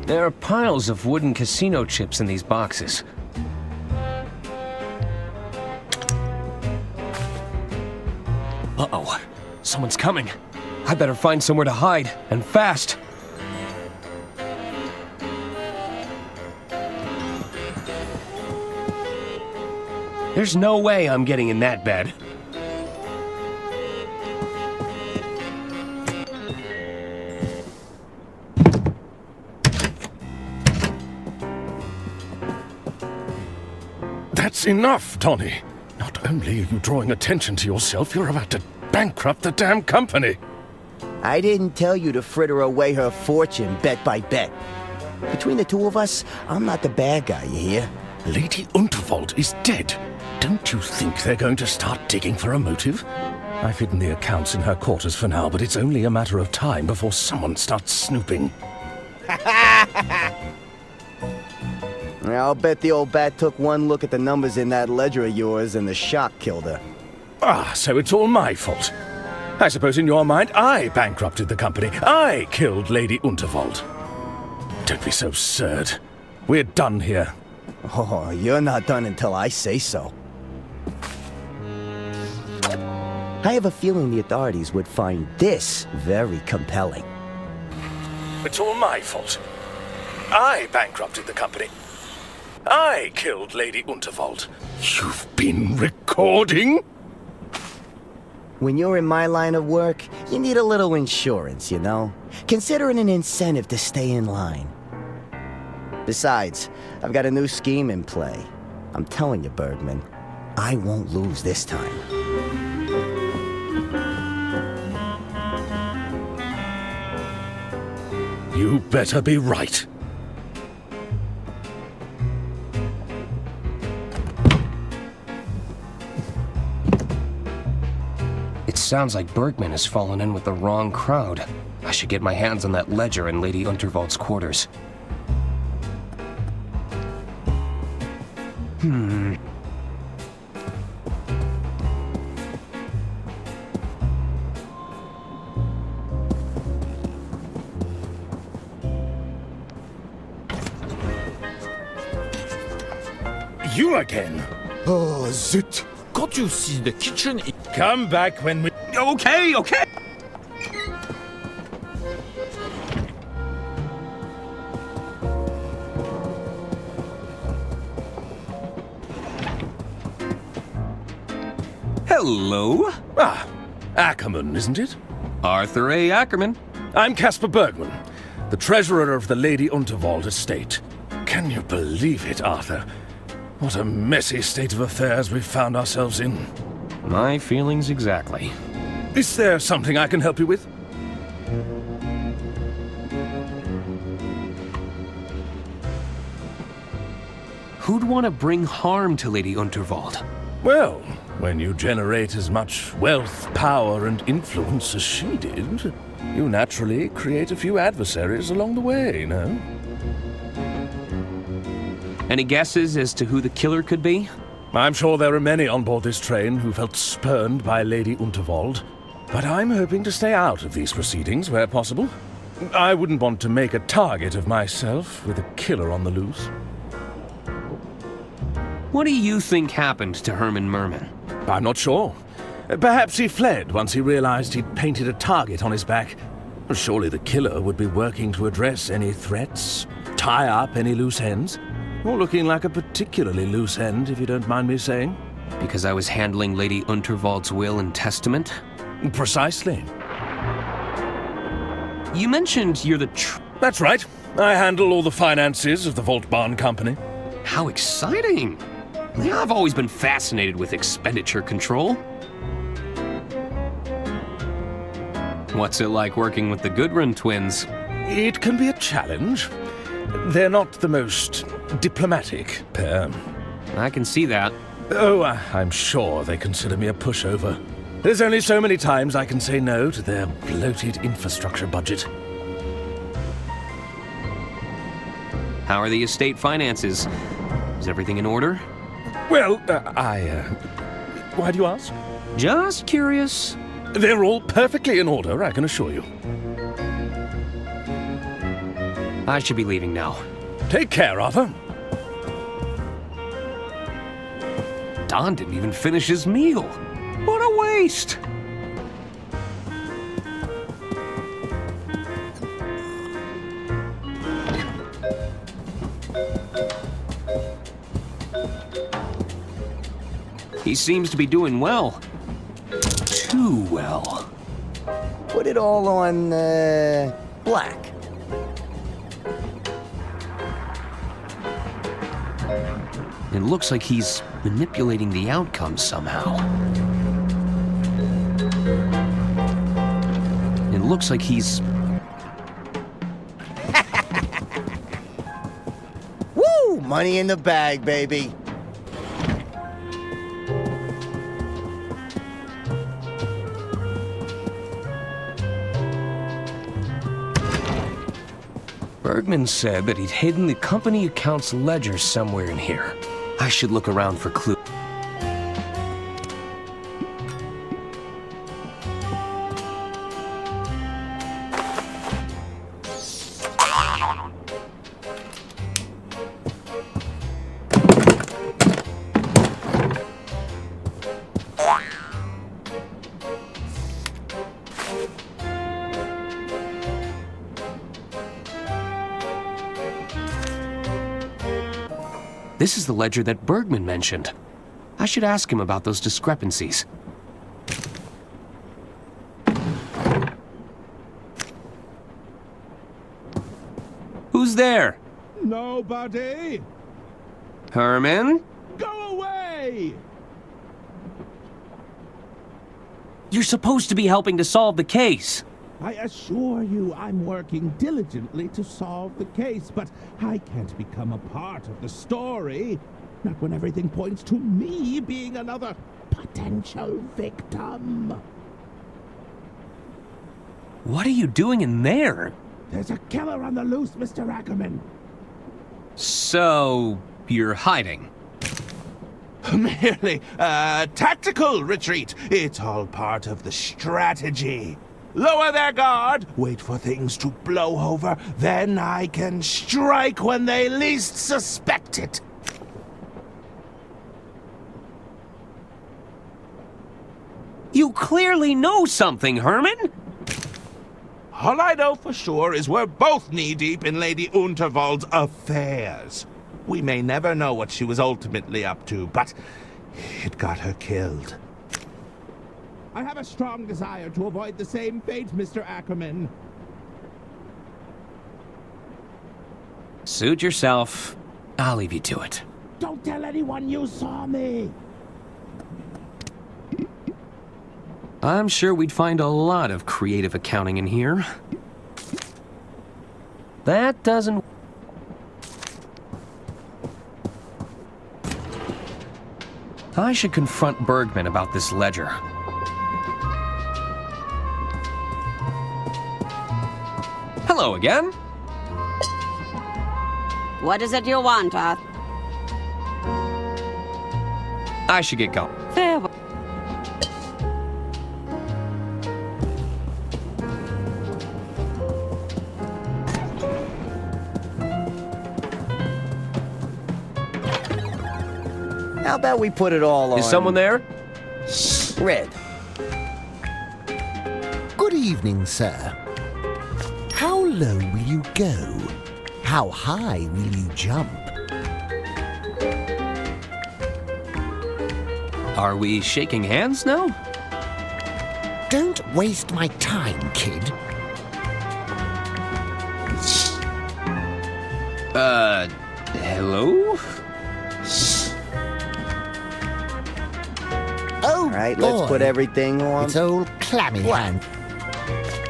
There are piles of wooden casino chips in these boxes. Uh-oh. Someone's coming. I better find somewhere to hide, and fast. There's no way I'm getting in that bed. That's enough, Tony. Not only are you drawing attention to yourself, you're about to bankrupt the damn company. I didn't tell you to fritter away her fortune bet by bet. Between the two of us, I'm not the bad guy, you hear? Lady Unterwald is dead. Don't you think they're going to start digging for a motive? I've hidden the accounts in her quarters for now, but it's only a matter of time before someone starts snooping. I'll bet the old bat took one look at the numbers in that ledger of yours and the shock killed her. Ah, so it's all my fault. I suppose in your mind I bankrupted the company. I killed Lady Unterwald. Don't be so absurd. We're done here. Oh, you're not done until I say so. I have a feeling the authorities would find this very compelling. It's all my fault. I bankrupted the company. I killed Lady Unterwald. You've been recording? When you're in my line of work, you need a little insurance, you know? Consider it an incentive to stay in line. Besides, I've got a new scheme in play. I'm telling you, Bergman, I won't lose this time. You better be right. It's sounds like Bergman has fallen in with the wrong crowd. I should get my hands on that ledger in Lady Unterwald's quarters. You again? Oh, zut! Can't you see the kitchen? Come back when we... Okay. Hello? Ackerman, isn't it? Arthur A. Ackerman. I'm Caspar Bergman, the treasurer of the Lady Unterwald estate. Can you believe it, Arthur? What a messy state of affairs we've found ourselves in. My feelings exactly. Is there something I can help you with? Who'd want to bring harm to Lady Unterwald? Well, when you generate as much wealth, power, and influence as she did, you naturally create a few adversaries along the way, no? Any guesses as to who the killer could be? I'm sure there are many on board this train who felt spurned by Lady Unterwald, but I'm hoping to stay out of these proceedings where possible. I wouldn't want to make a target of myself with a killer on the loose. What do you think happened to Herman Merman? I'm not sure. Perhaps he fled once he realized he'd painted a target on his back. Surely the killer would be working to address any threats, tie up any loose ends. You're looking like a particularly loose end, if you don't mind me saying. Because I was handling Lady Unterwald's will and testament? Precisely. You mentioned you're the That's right. I handle all the finances of the Vault Barn Company. How exciting! I've always been fascinated with expenditure control. What's it like working with the Goodrun twins? It can be a challenge. They're not the most diplomatic pair. I can see that. Oh, I'm sure they consider me a pushover. There's only so many times I can say no to their bloated infrastructure budget. How are the estate finances? Is everything in order? Well, why do you ask? Just curious. They're all perfectly in order, I can assure you. I should be leaving now. Take care, Arthur. Don didn't even finish his meal. What a waste! He seems to be doing well. Too well. Put it all on, black. It looks like he's manipulating the outcome somehow. It looks like he's... Woo! Money in the bag, baby. Bergman said that he'd hidden the company accounts ledger somewhere in here. I should look around for clues. This is the ledger that Bergman mentioned. I should ask him about those discrepancies. Who's there? Nobody. Herman? Go away! You're supposed to be helping to solve the case. I assure you I'm working diligently to solve the case, but I can't become a part of the story. Not when everything points to me being another potential victim. What are you doing in there? There's a killer on the loose, Mr. Ackerman. So, you're hiding? Merely a tactical retreat. It's all part of the strategy. Lower their guard, wait for things to blow over, then I can strike when they least suspect it. You clearly know something, Herman! All I know for sure is we're both knee-deep in Lady Unterwald's affairs. We may never know what she was ultimately up to, but it got her killed. I have a strong desire to avoid the same fate, Mr. Ackerman. Suit yourself. I'll leave you to it. Don't tell anyone you saw me! I'm sure we'd find a lot of creative accounting in here. That doesn't... I should confront Bergman about this ledger. Hello again. What is it you want, Arthur? I should get going. Farewell. How about we put it all on... Is someone there? Red. Good evening, sir. How low will you go? How high will you jump? Are we shaking hands now? Don't waste my time, kid. Hello? Oh, All right, boy. let's put everything on. It's old clammy hand.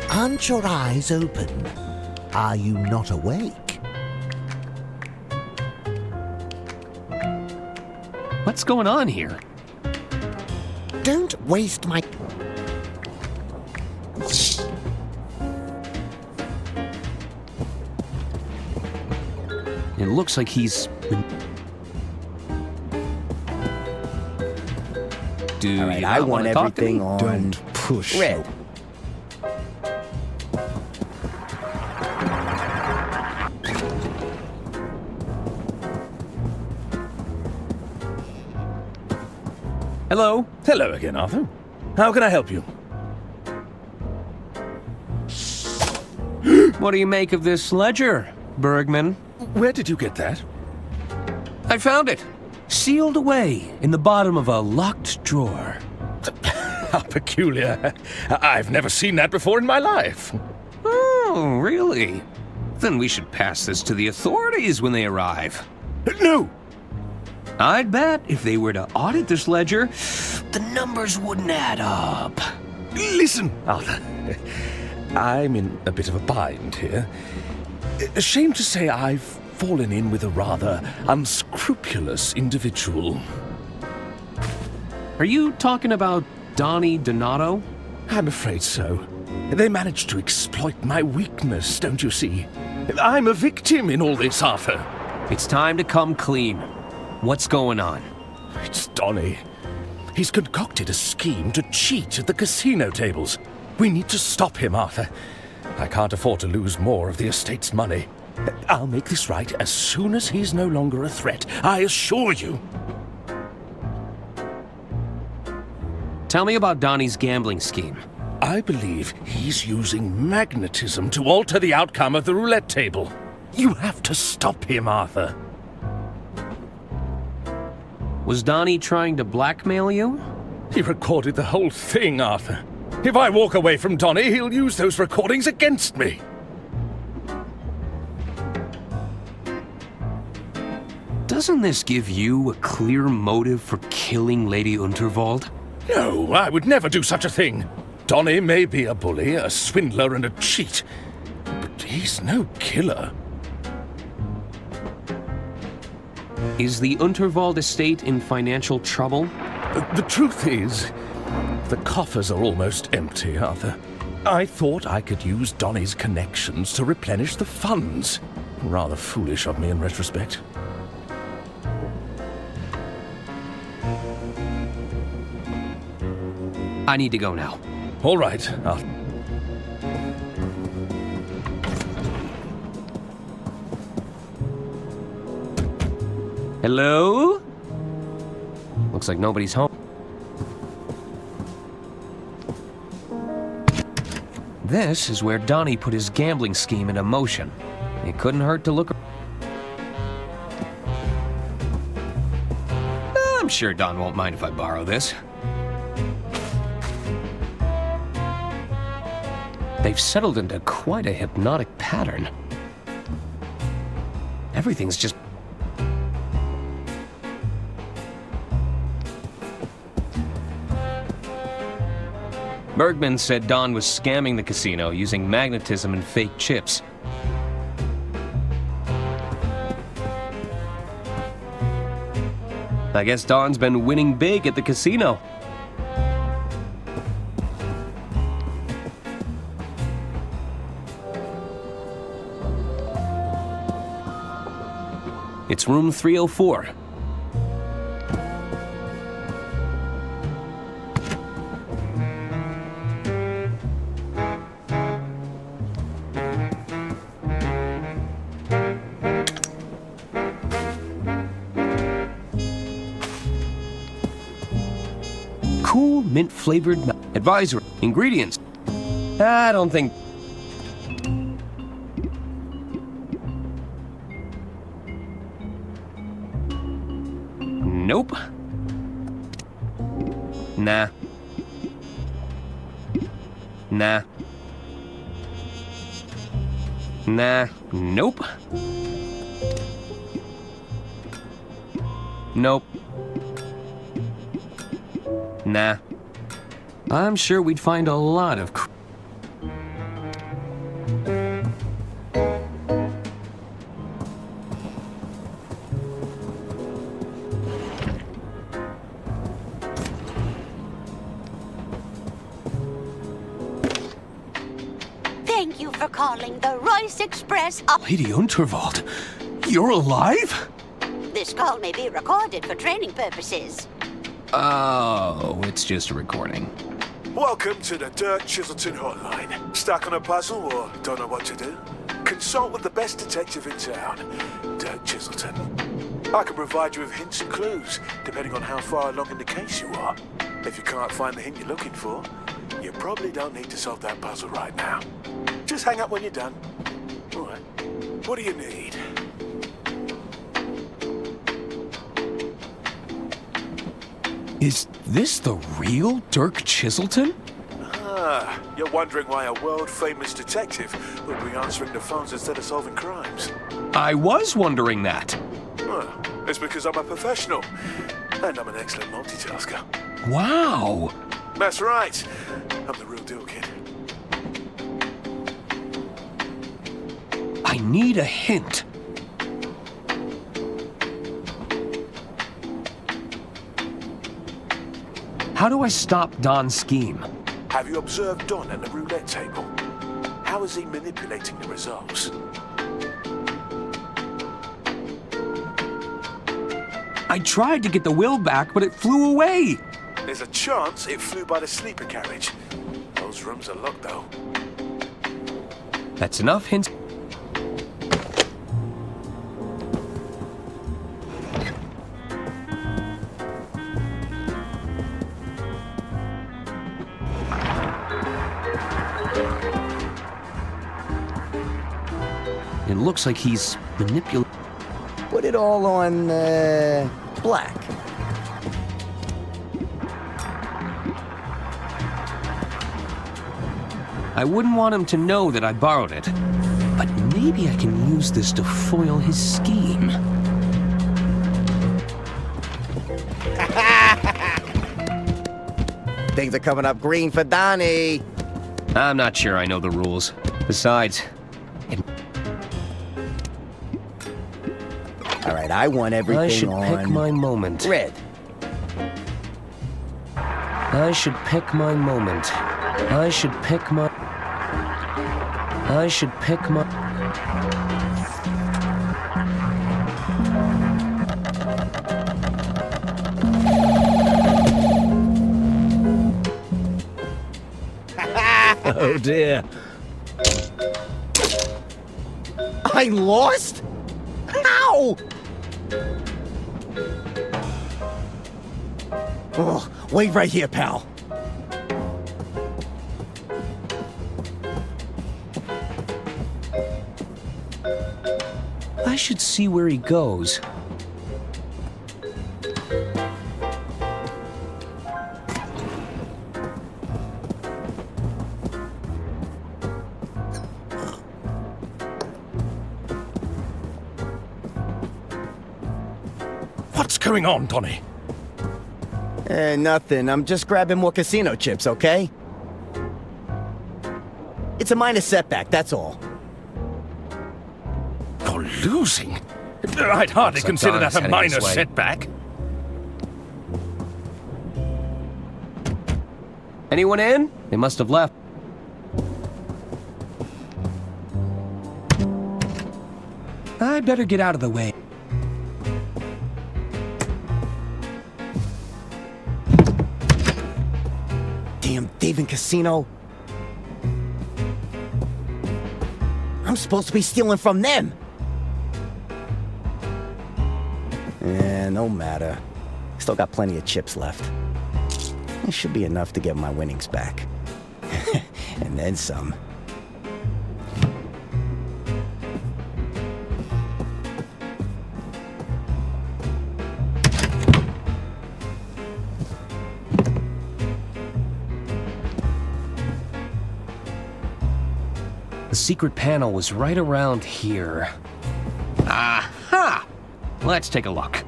Aren't your eyes open? Are you not awake? What's going on here? Don't waste my... It looks like he's been... Do All right, you I not want wanna talk to everything me? on. Don't push. Red. Hello? Hello again, Arthur. How can I help you? What do you make of this ledger, Bergman? Where did you get that? I found it. Sealed away in the bottom of a locked drawer. How peculiar. I've never seen that before in my life. Oh, really? Then we should pass this to the authorities when they arrive. No! I'd bet if they were to audit this ledger, the numbers wouldn't add up. Listen, Arthur. I'm in a bit of a bind here. Ashamed to say I've fallen in with a rather unscrupulous individual. Are you talking about Donnie Donato? I'm afraid so. They managed to exploit my weakness, don't you see? I'm a victim in all this, Arthur. It's time to come clean. What's going on? It's Donnie. He's concocted a scheme to cheat at the casino tables. We need to stop him, Arthur. I can't afford to lose more of the estate's money. I'll make this right as soon as he's no longer a threat, I assure you. Tell me about Donnie's gambling scheme. I believe he's using magnetism to alter the outcome of the roulette table. You have to stop him, Arthur. Was Donnie trying to blackmail you? He recorded the whole thing, Arthur. If I walk away from Donnie, he'll use those recordings against me. Doesn't this give you a clear motive for killing Lady Unterwald? No, I would never do such a thing. Donnie may be a bully, a swindler, and a cheat, but he's no killer. Is the Unterwald estate in financial trouble? The truth is, the coffers are almost empty, Arthur. I thought I could use Donnie's connections to replenish the funds. Rather foolish of me in retrospect. I need to go now. All right, Hello? Looks like nobody's home. This is where Donnie put his gambling scheme into motion. It couldn't hurt to look. I'm sure Don won't mind if I borrow this. They've settled into quite a hypnotic pattern. Everything's just... Bergman said Don was scamming the casino using magnetism and fake chips. I guess Don's been winning big at the casino. It's room 304. Cool mint-flavored advisory. Ingredients. I don't think... Nope. Nah. Nah. Nah. Nope. Nope. Nah. I'm sure we'd find a lot of Thank you for calling the Royce Express up. Lady Unterwald, you're alive? This call may be recorded for training purposes. Oh, it's just a recording. Welcome to the Dirk Chiselton hotline. Stuck on a puzzle or don't know what to do? Consult with the best detective in town, Dirk Chiselton. I can provide you with hints and clues, depending on how far along in the case you are. If you can't find the hint you're looking for, you probably don't need to solve that puzzle right now. Just hang up when you're done. All right. What do you need? Is this the real Dirk Chiselton? Ah, you're wondering why a world-famous detective would be answering the phones instead of solving crimes. I was wondering that. Well, it's because I'm a professional, and I'm an excellent multitasker. Wow! That's right. I'm the real deal, kid. I need a hint. How do I stop Don's scheme? Have you observed Don at the roulette table? How is he manipulating the results? I tried to get the will back, but it flew away. There's a chance it flew by the sleeper carriage. Those rooms are locked, though. That's enough hints. It looks like he's manipulating. Put it all on, black. I wouldn't want him to know that I borrowed it, but maybe I can use this to foil his scheme. Things are coming up green for Donnie. I'm not sure I know the rules. Besides, all right, I want everything I should on pick my moment. red. I should pick my moment. I should pick my... I should pick my... Oh dear. I lost? How? Oh, wait right here, pal. I should see where he goes. What's going on, Donnie? Nothing. I'm just grabbing more casino chips, okay? It's a minor setback, that's all. You're losing? I'd hardly consider that a minor setback. Anyone in? They must have left. I'd better get out of the way. Damn thieving casino. I'm supposed to be stealing from them. No matter. Still got plenty of chips left. It should be enough to get my winnings back. And then some. The secret panel was right around here. Aha! Let's take a look.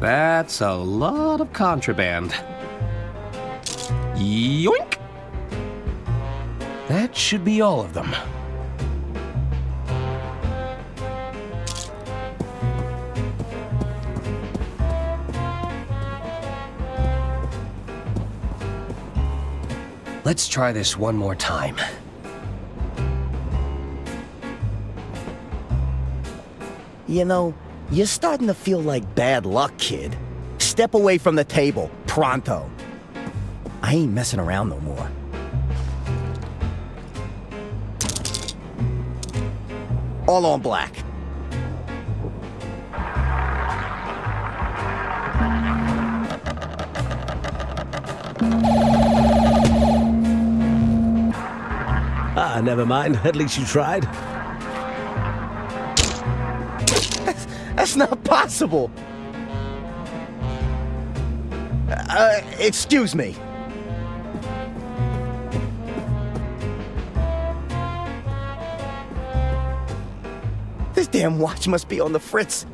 That's a lot of contraband. Yoink! That should be all of them. Let's try this one more time. You know, you're starting to feel like bad luck, kid. Step away from the table, pronto. I ain't messing around no more. All on black. Ah, never mind. At least you tried. That's not possible. Excuse me. This damn watch must be on the fritz.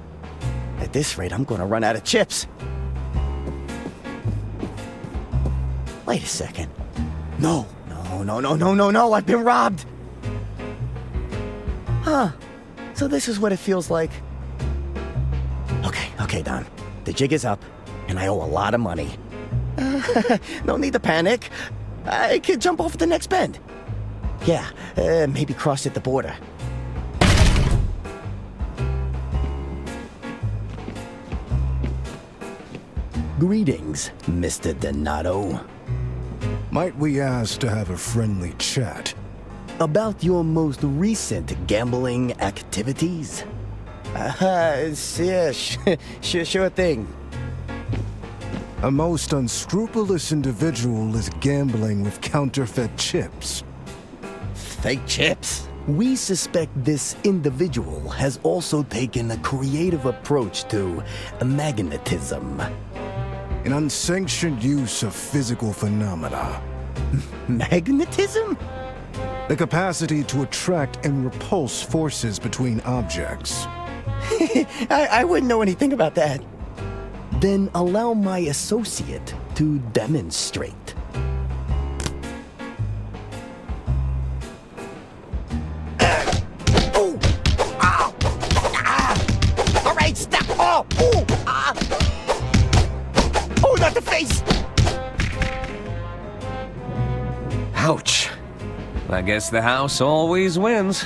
At this rate, I'm gonna run out of chips. Wait a second. No, I've been robbed. Huh. So this is what it feels like. Okay, Don. The jig is up, and I owe a lot of money. No need to panic. I could jump off at the next bend. Yeah, maybe cross at the border. Greetings, Mr. Donato. Might we ask to have a friendly chat? About your most recent gambling activities? Yeah, sure thing. A most unscrupulous individual is gambling with counterfeit chips. Fake chips? We suspect this individual has also taken a creative approach to magnetism. An unsanctioned use of physical phenomena. Magnetism? The capacity to attract and repulse forces between objects. I wouldn't know anything about that. Then allow my associate to demonstrate. All right, stop. Oh, not the face. Ouch. I I guess the house always wins.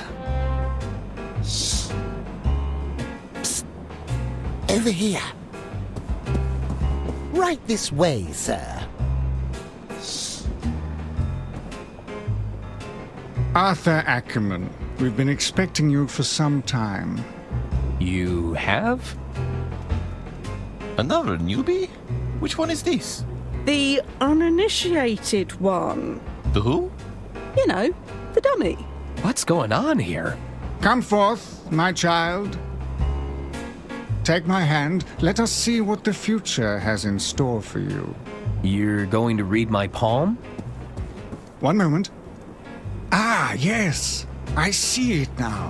Over here. Right this way, sir. Arthur Ackerman, we've been expecting you for some time. You have? Another newbie? Which one is this? The uninitiated one. The who? You know, the dummy. What's going on here? Come forth, my child. Take my hand. Let us see what the future has in store for you. You're going to read my palm? One moment. Ah, yes. I see it now.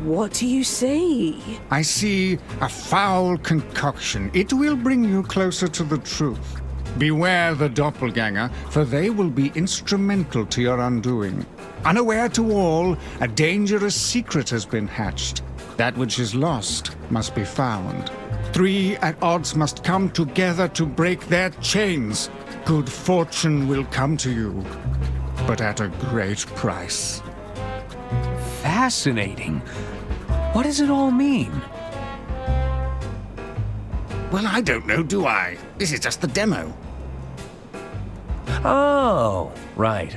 What do you see? I see a foul concoction. It will bring you closer to the truth. Beware the doppelganger, for they will be instrumental to your undoing. Unaware to all, a dangerous secret has been hatched. That which is lost must be found. 3 at odds must come together to break their chains. Good fortune will come to you, but at a great price. Fascinating. What does it all mean? Well, I don't know, do I? This is just the demo. Oh, right.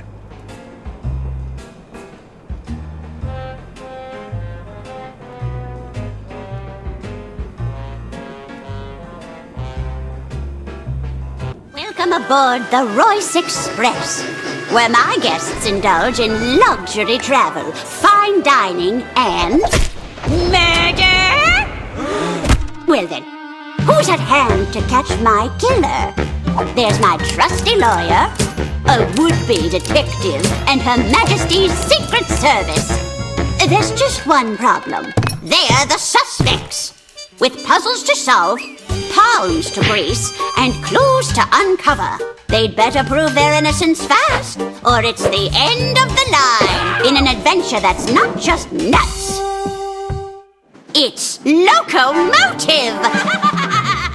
Welcome aboard the Royce Express, where my guests indulge in luxury travel, fine dining, and murder! Well then, who's at hand to catch my killer? There's my trusty lawyer, a would-be detective, and Her Majesty's Secret Service. There's just one problem. They're the suspects. With puzzles to solve, palms to grease, and clues to uncover, they'd better prove their innocence fast, or it's the end of the line in an adventure that's not just nuts. It's Loco Motive!